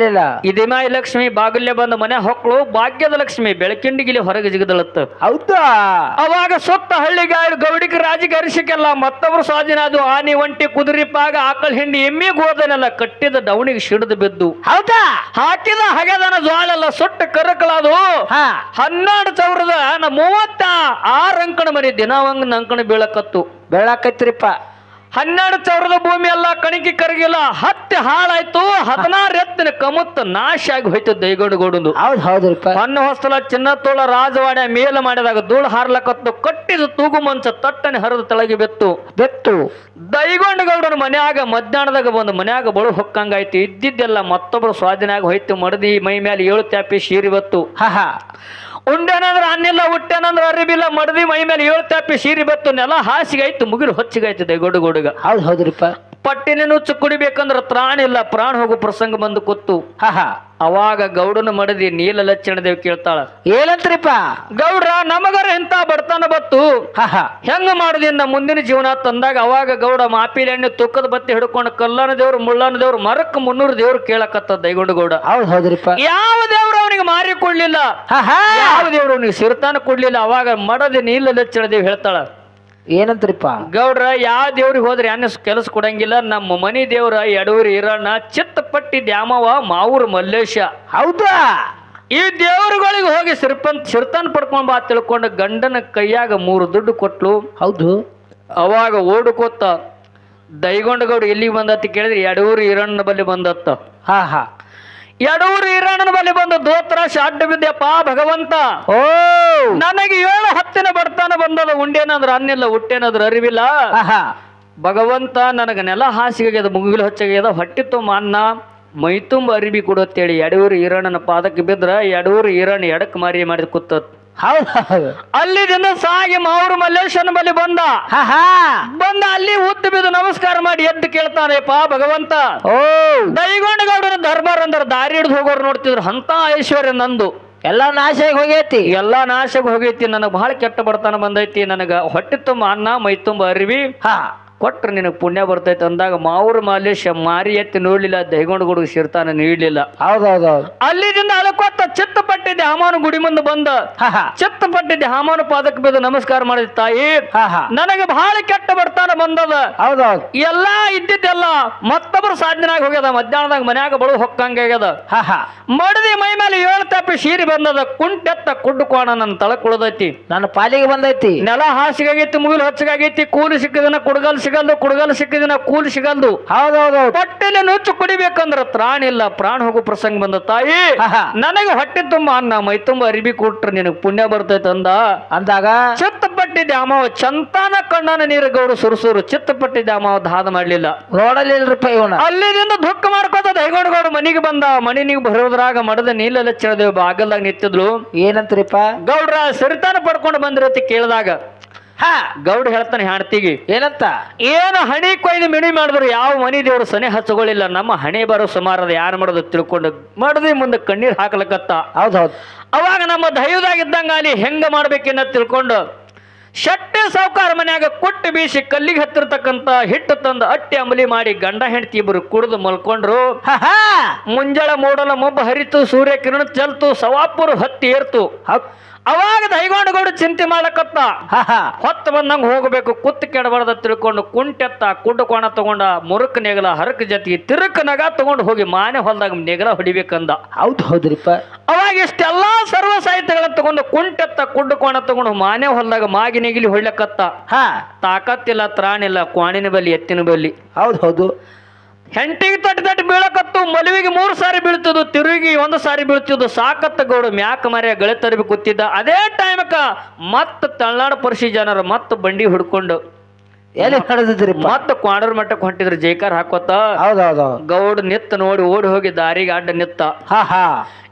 ಇದೇಮ ಇಲ್ಲ ಲಕ್ಷ್ಮಿ ಬಾಗಿಲ್ಲೆ ಬಂದ ಮನೆ ಹೊಕ್ಕಳು ಭಾಗ್ಯದ ಲಕ್ಷ್ಮಿ ಬೆಳಕಿಂಡಿಗಿಲಿ ಹೊರಗೆ ಜಿಗದಳತ್ತ. ಹೌದಾ ಅವಾಗ ಸುತ್ತ ಹಳ್ಳಿಗಾಯರು ಗೌಡಿಕ ರಾಜಿಗೆ ಅರಿಸಿಕೆಲ್ಲ ಮತ್ತೊಬ್ರು ಸ್ವಾಧೀನ ಅದು ಆನಿ ಒಂಟಿ ಕುದುರೆ ಪಾಗ ಆಕಳ ಹಿಂಡಿ ಎಮ್ಮಿ ಗೋದನೆಲ್ಲ ಕಟ್ಟಿದ ಡೌಣಿಗೆ ಸಿಡಿದು ಬಿದ್ದು. ಹೌದಾ ಹಾಕಿದ ಹಗೆದನ ಜ್ವಾಳೆಲ್ಲ ಸುಟ್ಟು ಕರಕಲಾದು. ಹಾ 12,36 ಅಂಕಣ ಮರಿ ದಿನವಂಗ ಅಂಕಣ ಬೀಳಕತ್ತು. ಬೆಳಕೈತ್ರಿಪ್ಪ. 12,000 ಭೂಮಿ ಎಲ್ಲ ಕಣಿಕೆ ಕರಗಿಲ್ಲ, ಹತ್ತಿ ಹಾಳಾಯ್ತು. 16 ಎತ್ತಿನ ಕಮುತ್ತ ನಾಶ ಆಗಿ ಹೋಯ್ತು ದೈಗೌಡಗೌಡಂದು. ಹೌದ್ ಹೌದ್ರಿಪ್ಪ. ಹೊನ್ನ ಹೊಸ್ತಲ ಚಿನ್ನತೋಳ ರಾಜವಾಡ ಮೇಲ ಮಾಡಿದಾಗ ಧೂಳು ಹಾರ್ಲಕತ್ತು. ಕಟ್ಟಿದ ತೂಗು ಮಂಚ ತಟ್ಟನೆ ಹರಿದು ತಳಗಿ ಬೆತ್ತು. ದೈಗೊಂಡಗೌಡನ ಮನ್ಯಾಗ ಮಧ್ಯಾಹ್ನದಾಗ ಬಂದು ಮನ್ಯಾಗ ಬಳು ಹೊಕ್ಕಂಗಾಯ್ತು. ಇದ್ದಿದ್ದೆಲ್ಲ ಮತ್ತೊಬ್ಬರು ಸ್ವಾಧೀನ ಆಗಿ ಹೋಯ್ತು. ಮಡದಿ ಮೈ ಮೇಲೆ 7 ತ್ಯಾಪಿ ಸೀರಿ ಬತ್ತು. ಉಂಡೇನಂದ್ರ ಅನ್ನಿಲ್ಲ, ಹುಟ್ಟೇನಂದ್ರ ಅರಿಬಿಲ್ಲ. ಮಡದಿ ಮೈ ಮೇಲೆ 7 ತ್ಯಾಪಿ ಸೀರಿ ಬತ್ತು. ನೆಲ ಹಾಸಿಗಾಯ್ತು, ಮುಗಿಲು ಹೊಚ್ಚಿಗಾಯ್ತು ದೈಗೊಂಡಗೌಡಗ. ಹೌದ್ ಹೌದ್ರಿಪ್ಪ. ಪಟ್ಟಿನ ನುಚ್ಚು ಕುಡಿಬೇಕಂದ್ರ ಪ್ರಾಣ ಇಲ್ಲ, ಪ್ರಾಣ ಹೋಗು ಪ್ರಸಂಗ ಬಂದು ಕೂತು. ಅವಾಗ ಗೌಡನ ಮಡದಿ ನೀಲ ಲಕ್ಷಣದೇವ್ ಕೇಳ್ತಾಳ, ಏನಂತ್ರಿಪ್ಪ? ಗೌಡ್ರ ನಮಗರ ಇಂತ ಬಡತನ ಬತ್ತು, ಹೆಂಗ ಮಾಡುದಿಂದ ಮುಂದಿನ ಜೀವನ ತಂದಾಗ. ಅವಾಗ ಗೌಡ ಮಾಪಿಲೆ ಎಣ್ಣೆ ತುಕ್ಕದ ಬತ್ತಿ ಹಿಡ್ಕೊಂಡು ಕಲ್ಲನ ದೇವ್ರು ಮುಳ್ಳನ ದೇವ್ರು ಮರಕ್ 300 ದೇವ್ರು ಕೇಳಕತ್ತ ದೈಗೊಂಡಗೌಡ. ಹೌದ್ ಹೌದ್ರಿಪ್ಪ. ಯಾವ ದೇವ್ರು ಅವನಿಗೆ ಮಾರಿ ಕೊಡ್ಲಿಲ್ಲ, ಯಾವ ದೇವ್ರು ಅವನಿಗೆ ಸಿರ್ತಾನ ಕೊಡ್ಲಿಲ್ಲ. ಅವಾಗ ಮಡದಿ ನೀಲ ಲಕ್ಷಣದೇವ್ ಹೇಳ್ತಾಳ, ಏನಂತ್ರಿಪ್ಪ? ಗೌಡ್ರ ಯಾವ ದೇವ್ರಿಗೆ ಹೋದ್ರೆ ಅನ್ನ ಕೆಲಸ ಕೊಡಂಗಿಲ್ಲ. ನಮ್ಮ ಮನಿ ದೇವ್ರ ಯಡೂರಿ ಹಿರಣ್ಣ, ಚಿತ್ತಪಟ್ಟಿ ದ್ಯಾಮವ, ಮಾವೂರು ಮಲ್ಲೇಶ. ಹೌದಾ? ಈ ದೇವ್ರುಗಳಿಗೆ ಹೋಗಿ ಸಿರ್ತಾನ್ ಪಡ್ಕೊಂಡ್ ಬಾ ತಿಳ್ಕೊಂಡು ಗಂಡನ ಕೈಯಾಗ 3 ದುಡ್ಡು ಕೊಟ್ಲು. ಹೌದು. ಅವಾಗ ಓಡುಕೋತ ದೈಗೊಂಡಗೌಡ ಎಲ್ಲಿಗೆ ಬಂದತ್ತ ಕೇಳಿದ್ರೆ ಯಡೂರಿ ಹಿರಣ್ಣ ಬಲ್ಲಿ ಬಂದತ್ತ. ಯಡೂರು ಹಿರಣ್ಣನ ಬಳಿ ಬಂದು ದೋತ್ರ ಶಾಡ್ಡ ಬಿದ್ದೆಪ್ಪ ಭಗವಂತ, ಓ ನನಗೆ 7 ಹತ್ತಿನ ಬಡತನ ಬಂದದ. ಉಂಡೇನಂದ್ರ ಅನ್ನಿಲ್ಲ, ಹುಟ್ಟೇನಂದ್ರ ಅರಿವಿಲ್ಲ. ಭಗವಂತ ನನಗ ನೆಲ ಹಾಸಿಗೆದ, ಮುಗಿಲು ಹೊಚ್ಚಾಗ್ಯದ, ಹೊಟ್ಟಿ ತುಂಬ ಅನ್ನ, ಮೈ ತುಂಬ ಅರಿವಿ ಕೊಡುತ್ತೇಳಿ ಯಡೂರು ಹಿರಣ್ಣನ ಪಾದಕ್ಕೆ ಬಿದ್ರ ಯಡೂರು ಹಿರಣ್ಣ ಎಡಕ್ ಮಾರಿ ಮಾಡಿ ಕೂತ. ಅಲ್ಲಿದಿಂದ ಸಾಗಿ ಮಾವೂರು ಮಲ್ಲೇಶನ ಬಳಿ ಬಂದ. ಅಲ್ಲಿ ಉದ್ದು ಬಿದ್ದು ನಮಸ್ಕಾರ ಮಾಡಿ ಎದ್ದು ಕೇಳ್ತಾನೆಪ್ಪ ಭಗವಂತ, ಓ ದೈಗೊಂಡಗೌಡನ ದರ್ಬಾರ್ ಅಂದ್ರ ದಾರಿ ಹಿಡಿದು ಹೋಗೋರು ನೋಡ್ತಿದ್ರು. ಅಂತ ಐಶ್ವರ್ಯ ನಂದು ಎಲ್ಲಾ ನಾಶ ಹೋಗೈತಿ, ಎಲ್ಲಾ ನಾಶಕ್ಕೆ ಹೋಗೈತಿ. ನನಗೆ ಬಹಳ ಕೆಟ್ಟ ಬಡತನ ಬಂದೈತಿ. ನನಗ ಹೊಟ್ಟೆ ತುಂಬ ಅನ್ನ, ಮೈ ತುಂಬ ಅರಿವಿ ಕೊಟ್ರೆ ನಿನಗೆ ಪುಣ್ಯ ಬರ್ತೈತೆ ಅಂದಾಗ ಮಾವೂರು ಮಲ್ಲೇಶ ಮಾರಿ ಎತ್ತಿ ನೋಡ್ಲಿಲ್ಲ, ದೈಗೊಂಡಗೌಡ ಸಿರ್ತಾನ ನೀಡ್ಲಿಲ್ಲ. ಹೌದೌದೌದು. ಅಲ್ಲಿದಿಂದ ಅಳಕೊತ್ತ ಚಿತ್ತಪಟ್ಟಿದ್ದೆ ಹಾಮಾನು ಗುಡಿ ಮುಂದೆ ಬಂದ. ಚಿತ್ತಪಟ್ಟಿದ್ದೆ ಹಾಮಾನು ಪಾದಕ್ಕೆ ಬಿದ್ದು ನಮಸ್ಕಾರ ಮಾಡಿದ. ತಾಯಿ, ನನಗೆ ಬಹಳ ಕೆಟ್ಟ ಬಡತನ ಬಂದದ. ಹೌದೌದು. ಎಲ್ಲಾ ಇದ್ದಿದ್ದೆಲ್ಲ ಮತ್ತೊಬ್ಬರು ಸಾಧನಾಗಿ ಹೋಗ್ಯದ. ಮಧ್ಯಾಹ್ನದಾಗ ಮನ್ಯಾಗ ಬಳು ಹೊಕ್ಕಂಗಾಗ್ಯದ. ಮಡದಿ ಮೈ ಮೇಲೆ 7 ತ್ಯಾಪಿ ಸೀರಿ ಬಂದದ. ಕುಂಟೆತ್ತ ಕುಡ್ಡು ಕೋಣ ನನ್ನ ತಳಕ್ ಉಳ್ದೈತಿ, ನನ್ನ ಪಾಲಿಗೆ ಬಂದೈತಿ. ನೆಲ ಹಾಸಿಗಾಗೈತಿ, ಮುಗಿಲು ಹೊಚ್ಚಿಗಾಗೈತಿ. ಕೂಲಿ ಸಿಕ್ಕಿದನ ಕುಡ್ಗಲ್ ಸಿಗಲ್ದು, ಕುಡ್ಗಲ್ ಸಿಕ್ಕಿದಿನ ಕೂಲಿ ಸಿಗಲ್ದು. ಹೌದೌದೌದು. ಹೊಟ್ಟೆಲೆ ನುಚ್ಚು ಕುಡಿಬೇಕಂದ್ರ ಪ್ರಾಣ ಇಲ್ಲ, ಪ್ರಾಣ ಹೋಗೋ ಪ್ರಸಂಗ ಬಂದ. ತಾಯಿ, ನನಗೆ ಹೊಟ್ಟೆ ತುಂಬ ಅನ್ನ, ಮೈ ತುಂಬ ಅರಿವಿ ಕೊಟ್ರೆ ನಿನಗೆ ಪುಣ್ಯ ಬರ್ತೈತೆ ಅಂದಾಗ ಚಿತ್ತಪಟ್ಟಿದ್ದೆ ಅಮಾವ ಚಂತಾನ ಕಣ್ಣನ ನೀರು ಗೌಡು ಸುರುಸುರು. ಚಿತ್ತಪಟ್ಟಿದ್ದೆ ಅಮಾವ ದಾದ ಮಾಡ್ಲಿಲ್ಲ, ನೋಡಲಿಲ್ರಿಪ್ಪ ಇವನ. ಅಲ್ಲಿದಿಂದ ದುಃಖ ಮಾಡ್ಕೋತ ದೈಗೊಂಡಗೌಡ ಮನಿಗೆ ಬಂದ. ಮನಿಗೆ ಬರೋದ್ರಾಗ ಮಡದ ನೀಲ ಲಕ್ಷಣದೇವ್ ಬಾಗಲ್ದಾಗ ನಿಂತಿದ್ಲು. ಏನಂತ್ರಿಪ್ಪ? ಗೌಡ್ರ ಸರಿತಾನ ಪಡ್ಕೊಂಡು ಬಂದಿರತಿ ಕೇಳಿದಾಗ ಗೌಡ ಹೇಳ್ತಾನೆ ಹೆಂಡತಿಗೆ, ಏನಂತ? ಏನು ಹಣಿ ಕೊಯ್ದು ಮಿಣಿ ಮಾಡಿದ್ರು ಯಾವ ಮನಿ ದೇವ್ರು ಸನೆ ಹಚ್ಚಗಳಿಲ್ಲ. ನಮ್ಮ ಹಣೆ ಬರೋ ಸುಮಾರದ ಯಾರು ಮಾಡೋದು ತಿಳ್ಕೊಂಡು ಮಡದಿ ಮುಂದೆ ಕಣ್ಣೀರ್ ಹಾಕ್ಲಕತ್ತ. ಹೌದೌದು. ಅವಾಗ ನಮ್ಮ ದೈವದಾಗಿದ್ದಂಗ ಅಲ್ಲಿ ಹೆಂಗ ಮಾಡ್ಬೇಕೆನ್ನ ತಿಳ್ಕೊಂಡು ಶೆಟ್ಟಿ ಸಾವುಕಾರ ಮನ್ಯಾಗ ಕುಟ್ಟಿ ಬೀಸಿ ಕಲ್ಲಿಗೆ ಹತ್ತಿರ್ತಕ್ಕಂತ ಹಿಟ್ಟು ತಂದು ಅಟ್ಟಿ ಅಂಬಲಿ ಮಾಡಿ ಗಂಡ ಹೆಂಡತಿ ಇಬ್ಬರು ಕುಡಿದು ಮಲ್ಕೊಂಡ್ರು. ಮುಂಜಾಳೆ ಮೂಡಲ ಮೊಬ್ಬ ಹರಿತು, ಸೂರ್ಯ ಕಿರಣ ಚೆಲ್ತು, ಸವಾಪುರ ಹತ್ತಿ ಏರ್ತು. ಅವಾಗ ದೈಗೊಂಡಗೌಡ ಚಿಂತೆ ಮಾಡಕತ್ತ. ಹೊತ್ತು ಬಂದಂಗ ಹೋಗಬೇಕು, ಕುತ್ತು ಕೆಡಬಾರ್ದ ತಿಳ್ಕೊಂಡು ಕುಂಟೆತ್ತ ಕುಡ್ಡು ಕೋಣ ತಗೊಂಡ ಮುರುಕ್ ನೆಗಲ ಹರಕ ಜೊತೆಗೆ ತಿರುಕ್ ನಗ ತಗೊಂಡು ಹೋಗಿ ಮಾನೆ ಹೊಲ್ದಾಗ ನೆಗಲ ಹೊಡಿಬೇಕಂದ. ಹೌದು ಹೌದ್ರಿಪ್ಪ. ಅವಾಗ ಇಷ್ಟೆಲ್ಲಾ ಸರ್ವ ಸಾಹಿತ್ಯಗಳನ್ನ ತಗೊಂಡು ಕುಂಟೆತ್ತ ಕುಡ್ಡು ಕೋಣ ತಗೊಂಡು ಮಾನೆ ಹೊಲ್ದಾಗ ಮಾಗಿ ನೆಗಿಲಿ ಹೊಡ್ಲಕತ್ತ. ತಾಕತ್ತಿಲ್ಲ, ತ್ರಾಣಿಲ್ಲ, ಕ್ವಾಣಿನ ಬಲ್ಲಿ, ಎತ್ತಿನ ಬಲ್ಲಿ. ಹೌದು ಹೌದು. ಹೆಂಟಿಗೆ ತಟ್ಟಿ ಬೀಳಕತ್ತು. ಮಲವಿಗೆ 3 ಸಾರಿ ಬೀಳ್ತದು, ತಿರುಗಿ 1 ಸಾರಿ ಬೀಳ್ತಿದ್ದು. ಸಾಕತ್ತ ಗೌಡ ಮ್ಯಾಕ ಮರ್ಯ ಗಳೆ ತರಬಿ ಕೂತಿದ್ದ. ಅದೇ ಟೈಮಕ್ಕ ಮತ್ತ ತಳನಾಡು ಪರಿಸಿ ಜನರು ಮತ್ತ ಬಂಡಿ ಹುಡ್ಕೊಂಡು ಎಲ್ಲಿ ನಡೆದಿದ್ರಿ? ಮತ್ತ ಕ್ವಾಡರ್ ಮಟ್ಟಕ್ಕೆ ಹೊಂಟಿದ್ರು ಜೈಕಾರ ಹಾಕೋತ. ಹೌದೌದು. ಗೌಡ ನಿತ್ತ ನೋಡಿ ಓಡಿ ಹೋಗಿ ದಾರಿಗೆ ಅಡ್ಡ ನಿತ್ತ.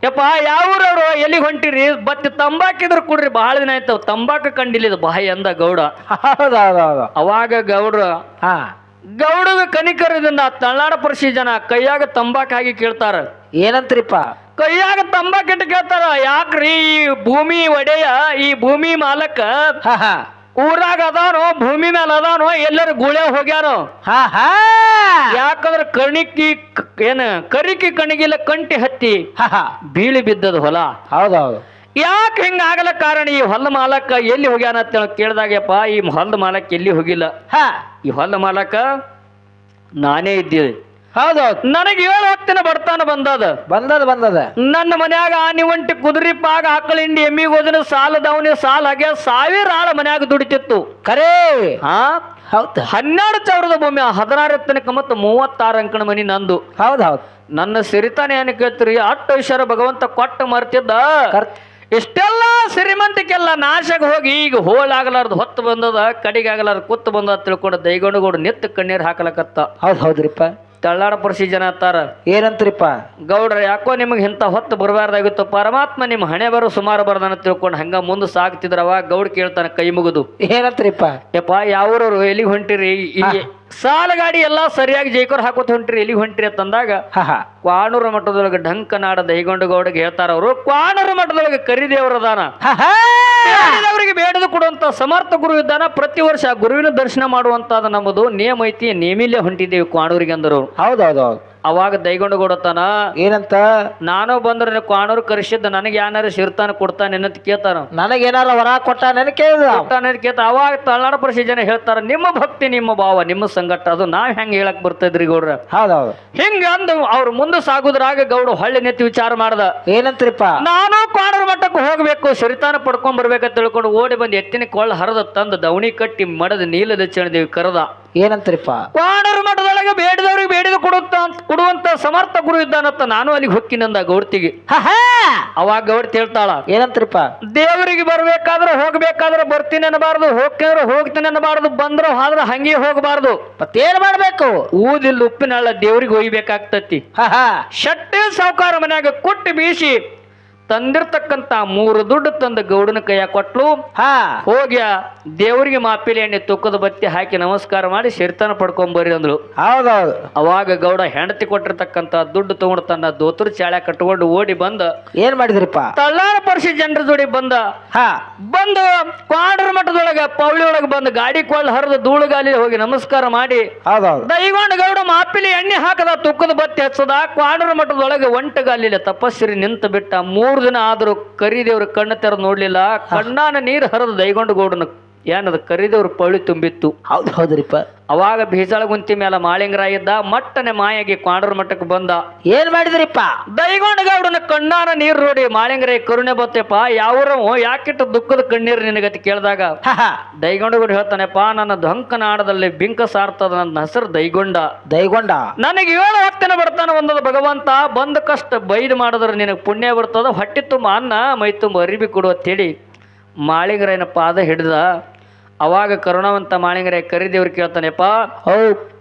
ಯಪ್ಪ ಯಾವ್ರವ್ರು ಎಲ್ಲಿಗೆ ಹೊಂಟಿರಿ? ಬತ್ತಿ ತಂಬಾಕಿದ್ರು ಕುಡ್ರಿ, ಬಹಳ ದಿನ ಆಯ್ತವ ತಂಬಾಕ ಕಂಡಿಲ್ಲ ಬಾಯಿ ಅಂದ ಗೌಡ. ಹೌದೌದು. ಅವಾಗ ಗೌಡಗ ಕನಿಕರದಿಂದ ತಳನಾಡ ಪರಿಸಿ ಜನ ಕೈಯಾಗ ತಂಬಾಕ್ ಹಾಕಿ ಕೇಳ್ತಾರ. ಏನಂತ್ರಿಪ್ಪ? ಕೈಯಾಗ ತಂಬಾಕಿಟ್ಟು ಕೇಳ್ತಾರ. ಯಾಕ್ರಿ ಈ ಭೂಮಿ ಒಡೆಯ, ಈ ಭೂಮಿ ಮಾಲಕ ಊರಾಗ ಅದಾನೋ ಭೂಮಿ ಮೇಲೆ ಅದಾನೋ ಎಲ್ಲರೂ ಗುಳೆ ಹೋಗ್ಯಾನೋ ಹಾ ಹಾ ಯಾಕಂದ್ರ ಕರಿಕಿ ಕಣಿಗಿಲ್ಲ ಕಂಟಿ ಹತ್ತಿ ಹಾ ಬೀಳಿ ಬಿದ್ದದ ಹೊಲ. ಹೌದೌದು. ಯಾಕೆ ಹಿಂಗ ಆಗಲ ಕಾರಣ ಈ ಹೊಲ ಮಾಲಕ ಎಲ್ಲಿ ಹೋಗ್ಯಾನ ಅಂತ ಕೇಳಿದಾಗಪ್ಪ ಈ ಹೊಲದ ಮಾಲಕ್ ಎಲ್ಲಿ ಹೋಗಿಲ್ಲ. ಹಾ ಈ ಹೊಲದ ಮಾಲಕ ನಾನೇ ಇದ್ದೀವಿ. ಹೌದೌದು. ನನಗೆ 7 ಹೊತ್ತಿನ ಬಡತಾನ ಬಂದದ. ನನ್ನ ಮನ್ಯಾಗ ಆನಿ ಒಂಟಿ ಕುದುರಿ ಪಾಗ ಆಕಳಿಂಡಿ ಎಮ್ಮಿ ಹೋದನ ಸಾಲದವನಿ ಸಾಲ ಹಾಗೆ 1000 ಆಳ ಮನ್ಯಾಗ ದುಡಿತಿತ್ತು. ಕರೇ ಹಾ ಹೌದು. 12,000 ಭೂಮಿ 16 ತನಕ ಮತ್ತು 36 ಅಂಕಣ ಮನಿ ನಂದು. ಹೌದೌದು. ನನ್ನ ಸಿರಿತಾನೆ ಏನ್ ಕೇಳ್ತೀರಿ, 8 ಐಶ್ವರ್ಯ ಭಗವಂತ ಕೊಟ್ಟ ಮರ್ತಿದ್ದ. ಇಷ್ಟೆಲ್ಲ ಶ್ರೀಮಂತಿಕೆಲ್ಲ ನಾಶಕ್ಕೆ ಹೋಗಿ ಈಗ ಹೋಳಾಗಲಾರ್ದು ಹೊತ್ತು ಬಂದದ, ಕಡಿಗಾಗಲಾರ್ದು ಕುತ್ತು ಬಂದ ತಿಳ್ಕೊಂಡು ದೈಗೊಂಡುಗೋಡು ನಿತ್ತ ಕಣ್ಣೀರ್ ಹಾಕಲಕತ್ತ. ಹೌದ್ರಿಪ್ಪ. ತಳ್ಳಾಡ ಪರಿಸಿ ಜನ ಅತ್ತಾರ, ಏನಂತ್ರಿಪ್ಪ ಗೌಡ್ರ ಯಾಕೋ ನಿಮಗೆ ಇಂಥ ಹೊತ್ತು ಬರಬಾರ್ದಾಗಿತ್ತು, ಪರಮಾತ್ಮ ನಿಮ್ಮ ಹಣೆ ಬರೋ ಸುಮಾರು ಬರ್ದಾನ ತಿಳ್ಕೊಂಡು ಹಂಗ ಮುಂದೆ ಸಾಗ್ತಿದ್ರವ. ಗೌಡ್ ಕೇಳ್ತಾನ ಕೈ ಮುಗಿದು, ಏನಂತ್ರಿಪ್ಪ ಯಪ್ಪ ಯಾವ್ರವ್ರು ಎಲ್ಲಿಗೆ ಹೊಂಟಿರಿ, ಇಲ್ಲಿ ಸಾಲ ಗಾಡಿ ಎಲ್ಲಾ ಸರಿಯಾಗಿ ಜೈಕೋರ್ ಹಾಕೋತ್ ಹೊಂಟ್ರಿ, ಎಲ್ಲಿಗೆ ಹೊಂಟ್ರಿ ಅಂತಂದಾಗ ಕ್ವಾಣೂರ ಮಠದೊಳಗೆ ಢಂಕನಾಡ ದೈಗೊಂಡು ಗೌಡಗೆ ಹೇಳ್ತಾರ ಅವರು. ಕ್ವಾಣೂರ ಮಠದೊಳಗೆ ಕರಿದೇವರದಾನ, ಅವರಿಗೆ ಬೇಡದು ಕೊಡುವಂತ ಸಮರ್ಥ ಗುರು ಇದ್ದಾನ. ಪ್ರತಿ ವರ್ಷ ಗುರುವಿನ ದರ್ಶನ ಮಾಡುವಂತಾದ ನಮ್ಮದು ನೇಮ ಐತಿ, ನೇಮಿಲ್ಲೇ ಹೊಂಟಿದ್ದೇವೆ ಕ್ವಾಣೂರಿಗೆ ಅಂದರು. ಹೌದೌದೌದು. ಅವಾಗ ದೈಗೊಂಡು ಕೊಡತಾನ, ಏನಂತ ನಾನು ಬಂದ್ರೆ ಕ್ವಾಣೂರ್ ಕರ್ಸಿದ್ದ ನನಗೆ ಯಾರು ಸಿರ್ತಾನ ಕೊಡ್ತಾನೆ ಅನ್ನತ್ ಕೇಳ್ತಾರ. ನನಗೇನಾರ ವರ ಕೊಟ್ಟ ಕೇಳ್ತಾರ. ಅವಾಗ ತಳನಾಡ ಪರಿಷಿ ಜನ ಹೇಳ್ತಾರ, ನಿಮ್ಮ ಭಕ್ತಿ ನಿಮ್ಮ ಭಾವ ನಿಮ್ಮ ಸಂಗಟ ಅದು ನಾವ್ ಹೆಂಗ್ ಹೇಳಕ್ ಬರ್ತದ್ರಿ ಗೌಡ್ರ. ಹೌದೌದು. ಹಿಂಗ ಅಂದ ಅವ್ರು ಮುಂದೆ ಸಾಗುದ್ರಾಗ ಗೌಡ ಹೊಳ್ಳಿ ನೆತ್ತಿ ವಿಚಾರ ಮಾಡ್ದ, ಏನಂತ್ರಿಪ್ಪ ನಾನು ಕ್ವಾಣೂರ್ ಮಠಕ್ಕೆ ಹೋಗ್ಬೇಕು, ಸಿರಿತಾನ ಪಡ್ಕೊಂಡ್ ಬರ್ಬೇಕಂತ ತಿಳ್ಕೊಂಡು ಓಡಿ ಬಂದು ಎತ್ತಿನ ಕೊಳ್ಳ ಹರದ ತಂದು ದವಣಿ ಕಟ್ಟಿ ಮಡದ ನೀಲದ ಚಣದೇವಿ ಕರೆದ. ಏನಂತ್ರಿಪ್ಪ ಕ್ವಾಣೂರ್ ಮಠದೊಳಗೆ ಬೇಡಿದವ್ರಿಗೆ ಬೇಡಿದ ಕೊಡುವಂತ ಸಮರ್ಥ ಗುರು ಇದ್ದಾನತ್ತ. ನಾನು ಅಲ್ಲಿಗೆ ಹೊಕ್ಕಿನಂದ ಗೌಡ್ತಿಗೆ. ಅವಾಗ ಗೌಡ್ತಿ ಹೇಳ್ತಾಳ, ಏನಂತ್ರಿಪ್ಪ ದೇವರಿಗೆ ಬರ್ಬೇಕಾದ್ರೆ ಹೋಗ್ಬೇಕಾದ್ರೆ ಬರ್ತೀನಿ ಅನ್ನಬಾರ್ದು, ಹೋಗ್ತಿದ್ರೆ ಹೋಗ್ತೀನಿ ಅನ್ನಬಾರ್ದು, ಬಂದ್ರು ಆದ್ರೆ ಹಂಗೆ ಹೋಗಬಾರ್ದು. ಮತ್ತೇನ್ ಮಾಡ್ಬೇಕು, ಊದಿಲ್ಲ ಉಪ್ಪಿನಳ್ಳ ದೇವ್ರಿಗೆ ಒಯ್ಬೇಕಾಗ್ತತಿ. ಶೆಟ್ಟಿ ಸಾವುಕಾರ ಮನ್ಯಾಗ ಕುಟ್ಟಿ ಬೀಸಿ ತಂದಿರ್ತಕ್ಕಂತ 3 ದುಡ್ಡು ತಂದ ಗೌಡನ ಕೈಯ ಕೊಟ್ಲು. ಹೋಗ್ಯ ದೇವರಿಗೆ ಮಾಪಿಲಿ ಎಣ್ಣೆ ತುಕ್ಕದ ಬತ್ತಿ ಹಾಕಿ ನಮಸ್ಕಾರ ಮಾಡಿ ಸಿರಿತಾನ ಪಡ್ಕೊಂಬರ್ರಿ ಅಂದ್ರು. ಹೌದೌದು. ಅವಾಗ ಗೌಡ ಹೆಂಡತಿ ಕೊಟ್ಟಿರ್ತಕ್ಕಂತ ದುಡ್ಡು ತಗೊಂಡು ತನ್ನ ದೋತ್ರ ಚಾಳ್ಯ ಕಟ್ಕೊಂಡು ಓಡಿ ಬಂದ. ಏನ್ ಮಾಡಿದ್ರಿಪ್ಪ, ತಳ್ಳಾರ ಪರಿಸಿ ಜನರ ಜೋಡಿ ಬಂದು ಕ್ವಾಣೂರ್ ಮಠದೊಳಗ ಪೌಳಿ ಒಳಗೆ ಬಂದು ಗಾಡಿ ಕೊಳ್ಳ ಹರಿದು ಧೂಳುಗಾಲಿ ಹೋಗಿ ನಮಸ್ಕಾರ ಮಾಡಿ ದೈಗೊಂಡ ಗೌಡ ಮಾಪಿಲಿ ಎಣ್ಣೆ ಹಾಕದ, ತುಕ್ಕದ ಬತ್ತಿ ಹಚ್ಚದ. ಕ್ವಾಣೂರ್ ಮಠದೊಳಗೆ ಒಂಟಗಾಲಿಲ್ಲ ತಪಸ್ಸಿರಿ ನಿಂತು ಬಿಟ್ಟ. 3 ದಿನ ಆದ್ರೂ ಕರಿದೇವ್ರ ಕಣ್ಣು ತೆರೆದು ನೋಡ್ಲಿಲ್ಲ. ಕಣ್ಣಾನ ನೀರು ಹರಿದು ದೈಗೊಂಡ ಗೌಡನ ಏನದ ಕರಿದೇವ್ರ ಪಳಿ ತುಂಬಿತ್ತು. ಹೌದ್ರಿಪ್ಪ. ಅವಾಗ ಬೀಜಾಳ ಗುಂತಿ ಮೇಲೆ ಮಾಳಿಂಗರಾಯ ಇದ್ದ. ಮಟ್ಟನೆ ಮಾಯಾಗಿ ಕ್ವಾಣೂರ್ ಮಠಕ್ಕೆ ಬಂದ. ಏನ್ ಮಾಡಿದ್ರಿಪ್ಪ, ದೈಗೊಂಡ ಗೌಡನ ಕಣ್ಣಾನ ನೀರು ನೋಡಿ ಮಾಳಿಂಗರಾಯ ಕರುಣೆ ಬತ್ತಪ್ಪ, ಯಾವ್ರ ಯಾಕಿಟ್ಟು ದುಃಖದ ಕಣ್ಣೀರು ನಿನಗತಿ ಕೇಳಿದಾಗ ದೈಗೊಂಡ ಗೌಡ ಹೇಳ್ತಾನೆಪ್ಪ, ನನ್ನ ಧಂಕನಾಡದಲ್ಲಿ ಬಿಂಕ ಸಾರ್ತದ, ನನ್ನ ಹೆಸರು ದೈಗೊಂಡ. ನನಗೆ 7 ಹೊತ್ತಿನ ಬರ್ತಾನ ಒಂದದ ಭಗವಂತ, ಬಂದ ಕಷ್ಟ ಬೈದ್ ಮಾಡಿದ್ರೆ ನಿನಗೆ ಪುಣ್ಯ ಬರ್ತದ, ಹೊಟ್ಟೆ ತುಂಬ ಅನ್ನ ಮೈ ತುಂಬ ಅರಿಬಿ ಕೊಡು ಅಂತೇಳಿ ಮಾಳಿಂಗರಾಯನ ಪಾದ ಹಿಡಿದ. ಅವಾಗ ಕರುಣವಂತ ಮಾಳಿಂಗರಾಯ ಕರಿದೇವ್ರು ಕೇಳ್ತಾನೆಪ್ಪ,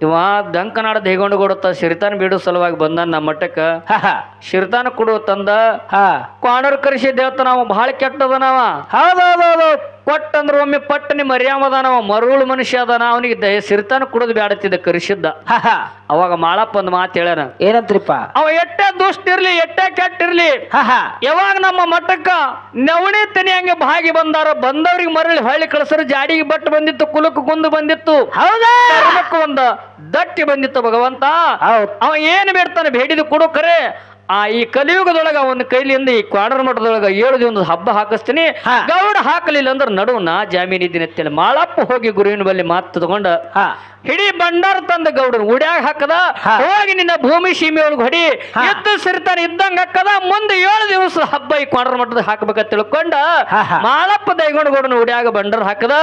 ಇವ ದಂಕನಾಡ ದೈಗೊಂಡು ಕೊಡುತ್ತ ಸಿರಿತಾನ ಬಿಡು ಸಲುವಾಗಿ ಬಂದ ನಮ್ಮ ಮಠಕ್ಕ. ಸಿರಿತಾನ ಕೊಡುವ ತಂದ ಕ್ವಾಣೂರ್ ಕರೆಸಿದ್ದ ಹೇಳ್ತಾನ, ಅವ ಬಹಳ ಕೆಟ್ಟದನವ. ಕೊಟ್ಟಂದ್ರ ಒಮ್ಮೆ ಪಟ್ಟನೆ ಮರ್ಯಾಮದಾನವ, ಮರುಳು ಮನುಷ್ಯ ಅದಾನ, ಅವನಿಗೆ ಸಿರಿತಾನ ಕುಡಿದು ಬ್ಯಾಡತ್ತಿದ್ದ ಕರೆಸಿದ್ದ. ಅವಾಗ ಮಾಳಪ್ಪ ಒಂದು ಮಾತು ಹೇಳ್ಯಾನ, ಏನಂತ್ರಿಪ್ಪ, ಅವ ಎಟ್ಟೆ ದುಷ್ಟ ಇರ್ಲಿ ಎಟ್ಟೆ ಕೆಟ್ಟಿರ್ಲಿ, ಯಾವಾಗ ನಮ್ಮ ಮಠಕ್ಕ ನವಣಿ ತನಿ ಹಂಗೆ ಭಾಗಿ ಬಂದಾರ, ಬಂದವ್ರಿಗೆ ಮರಳಿ ಹೊಳ್ಳಿ ಕಳ್ಸರು. ಜಾಡಿಗೆ ಬಟ್ಟು ಬಂದಿತ್ತು, ಕುಲಕ್ಕೆ ಕುಂದು ಬಂದಿತ್ತು, ಒಂದು ದಟ್ಟಿ ಬಂದಿತ್ತು. ಭಗವಂತ ಅವ ಏನು ಬೇಡ್ತಾನೆ ಬೇಡಿದ ಕೊಡು. ಕರೆ ಈ ಕಲಿಯುಗದೊಳಗ ಅವನ ಕೈಲಿಂದ ಈ ಕ್ವಾಣೂರ್ ಮಠದೊಳಗ 7 ದಿನ ಹಬ್ಬ ಹಾಕಿಸ್ತೀನಿ, ಗೌಡ ಹಾಕಲಿಲ್ಲ ಅಂದ್ರೆ ನಡುವು ನಾ ಜಾಮೀನ್ ಇದ್ದೀನಿ ಅಂತೇಳಿ ಮಾಳಪ್ಪ ಹೋಗಿ ಗುರುವಿನ ಬಳಿ ಮಾತು ತಗೊಂಡ ಹಿಡಿ ಬಂಡಾರ ತಂದ ಗೌಡರು ಉಡ್ಯಾಗ ಹಾಕದ. ಹೋಗಿ ನಿನ್ನ ಭೂಮಿ ಸೀಮೆ ಒಳಗೆ ಹೊಡಿ, ಎದ್ದು ಸಿರಿತಾನ ಇದ್ದಂಗ ಹಾಕದ. ಮುಂದೆ 7 ದಿವಸ ಹಬ್ಬ ಈ ಕ್ವಾಣೂರ್ ಮಠದ ಹಾಕ್ಬೇಕಂತ ತಿಳ್ಕೊಂಡ ಮಾಳಪ್ಪ ದೈಗೊಂಡ ಗೌಡನ ಉಡ್ಯಾಗ ಬಂಡಾರ ಹಾಕದ.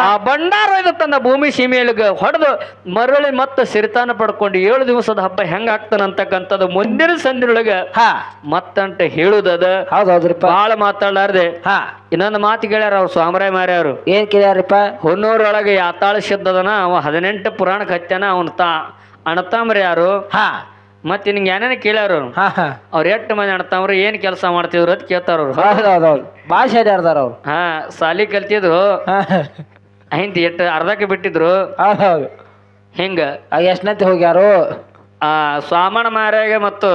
ಆ ಬಂಡಾರ ಇದು ತನ್ನ ಭೂಮಿ ಸೀಮೆಯೊಳಗೆ ಹೊಡೆದು ಮರಳಿ ಮತ್ತೆ ಸಿರಿತಾನ ಪಡ್ಕೊಂಡು 7 ದಿವಸದ ಹಬ್ಬ ಹೆಂಗ ಆಗ್ತಾನಂತಕ್ಕಂಥದ್ದು ಮುಂದಿನ ಸಂದಿನೊಳಗೆ ಮತ್ತಂಟ ಹೇಳುದದ. ಬಹಳ ಮಾತಾಡ್ಲಾರ್ದೆ ಇನ್ನೊಂದು ಮಾತು ಕೇಳ್ಯಾರ ಅವ್ರು ಸ್ವಾಮರಾಯ ಮಾರ್ಯವರು. ಏನ್ ಕೇಳ್ಯಾರಪ್ಪ, ಹೊನ್ನೂರೊಳಗೆ ಯಾತಾಳ ಸಿದ್ದದನ, ಅವ 18 ಪುರಾಣಕ್ಕೆ ಹತ್ಯಾನ, ಅವನ ಅಣತಾಮ್ರಿ ಯಾರು, ಮತ್ತೆ ನಿಂಗೆ ಏನೇನು ಕೇಳ್ಯಾರ ಅವ್ರು 8 ಮಂದಿ ಅಣತಾಮ್ರಿ ಏನ್ ಕೆಲಸ ಮಾಡ್ತಿದ್ರು ಅಂತ ಕೇಳ್ತಾರ ಅವ್ರು. ಸಾಲಿ ಕಲ್ತಿದ್ರು, ಹಿಂದ್ ಅರ್ಧಕ್ಕೆ ಬಿಟ್ಟಿದ್ರು. ಹಿಂಗ ಎಷ್ಟನಂತೆ ಹೋಗ್ಯಾರು ಸ್ವಾಮಣ ಮಾರ್ಯಾಗ ಮತ್ತು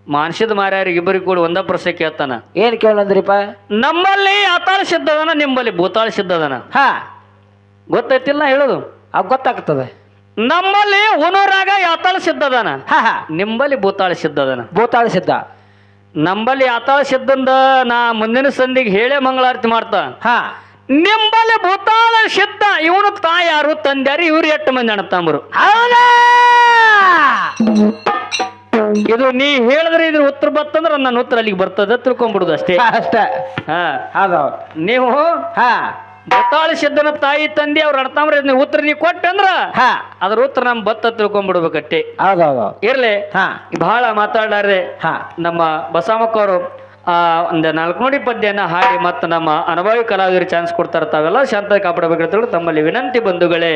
ಮಾನಸಿದ ಮಾರ್ಯಾರಿಗೆ ಇಬ್ಬರಿಗೆ ಕೂಡ ಒಂದ ಪ್ರಶ್ನೆ ಕೇಳ್ತಾನ. ಏನ್ ಕೇಳಂದ್ರಿಪ್ಪ, ನಮ್ಮಲ್ಲಿ ಆತಾಳ ಸಿದ್ದದನ, ನಿಮ್ಮಲ್ಲಿ ಭೂತಾಳ ಸಿದ್ದದನ. ಗೊತ್ತೈತಿಲ್ಲ ಹೇಳುದು ಅವ್ ಗೊತ್ತಾಗ್ತದೆ. ನಮ್ಮಲ್ಲಿ ಹುನೂರಾಗ ಯಾತಾಳ ಸಿದ್ಧದಾನ, ಹಾ ಹಾ ನಿಂಬಲ್ಲಿ ಭೂತಾಳ ಸಿದ್ಧದಾನ. ಭೂತಾಳ ಸಿದ್ಧ. ನಂಬಲ್ಲಿ ಯಾತಾಳ ಸಿದ್ಧಂದ ನಾ ಮುಂದಿನ ಸಂಧಿಗೆ ಹೇಳೇ ಮಂಗಳಾರತಿ ಮಾಡ್ತಾ. ಹಾ ನಿಂಬಲ್ಲಿ ಭೂತಾಳ ಸಿದ್ಧ ಇವನು ತಾಯಾರು ತಂದ್ಯಾರು ಇವ್ರು 8 ಮಂದಿ ಅಣ್ಣತಮ್ಮರು. ಹೌದಾ? ಇದು ನೀ ಹೇಳಿದ್ರೆ ಇದ್ರ ಉತ್ತರ ಬರ್ತಂದ್ರ ನನ್ನ ಉತ್ತರ ಅಲ್ಲಿಗೆ ಬರ್ತದ ತಿಳ್ಕೊಂಡ್ಬಿಡುದು ಅಷ್ಟೇ. ಅಷ್ಟ ಹಾ ಹೌದು. ನೀವು ಹಾ ಭೂತಾಳ ಸಿದ್ಧನ ತಾಯಿ ತಂದೆ ಅವ್ರ ಅಣ್ಣತಮ್ಮರ ನೀವು ಉತ್ತರ ನೀವು ಕೊಟ್ಟಂದ್ರ ಹಾ ಅದ್ರ ಉತ್ತರ ನಮ್ ಬತ್ತ ತಿಳ್ಕೊಂಡ್ಬಿಡ್ಬೇಕಟ್ಟೆ. ಹೌದೌದು. ಇರ್ಲಿ ಹಾ ಬಹಳ ಮಾತಾಡಾರೆ ಹಾ ನಮ್ಮ ಬಸವಕ್ಕವರು ಒಂದು 4 ನುಡಿ ಪದ್ಯನ ಹಾಡಿ ಮತ್ತು ನಮ್ಮ ಅನುಭವಿ ಕಲಾವಿದರಿಗೆ ಚಾನ್ಸ್ ಕೊಡ್ತಾ ಇರ್ತಾವೆಲ್ಲ ಶಾಂತ ಕಾಪಾಡಬೇಕಂತ ತಮ್ಮಲ್ಲಿ ವಿನಂತಿ ಬಂಧುಗಳೇ.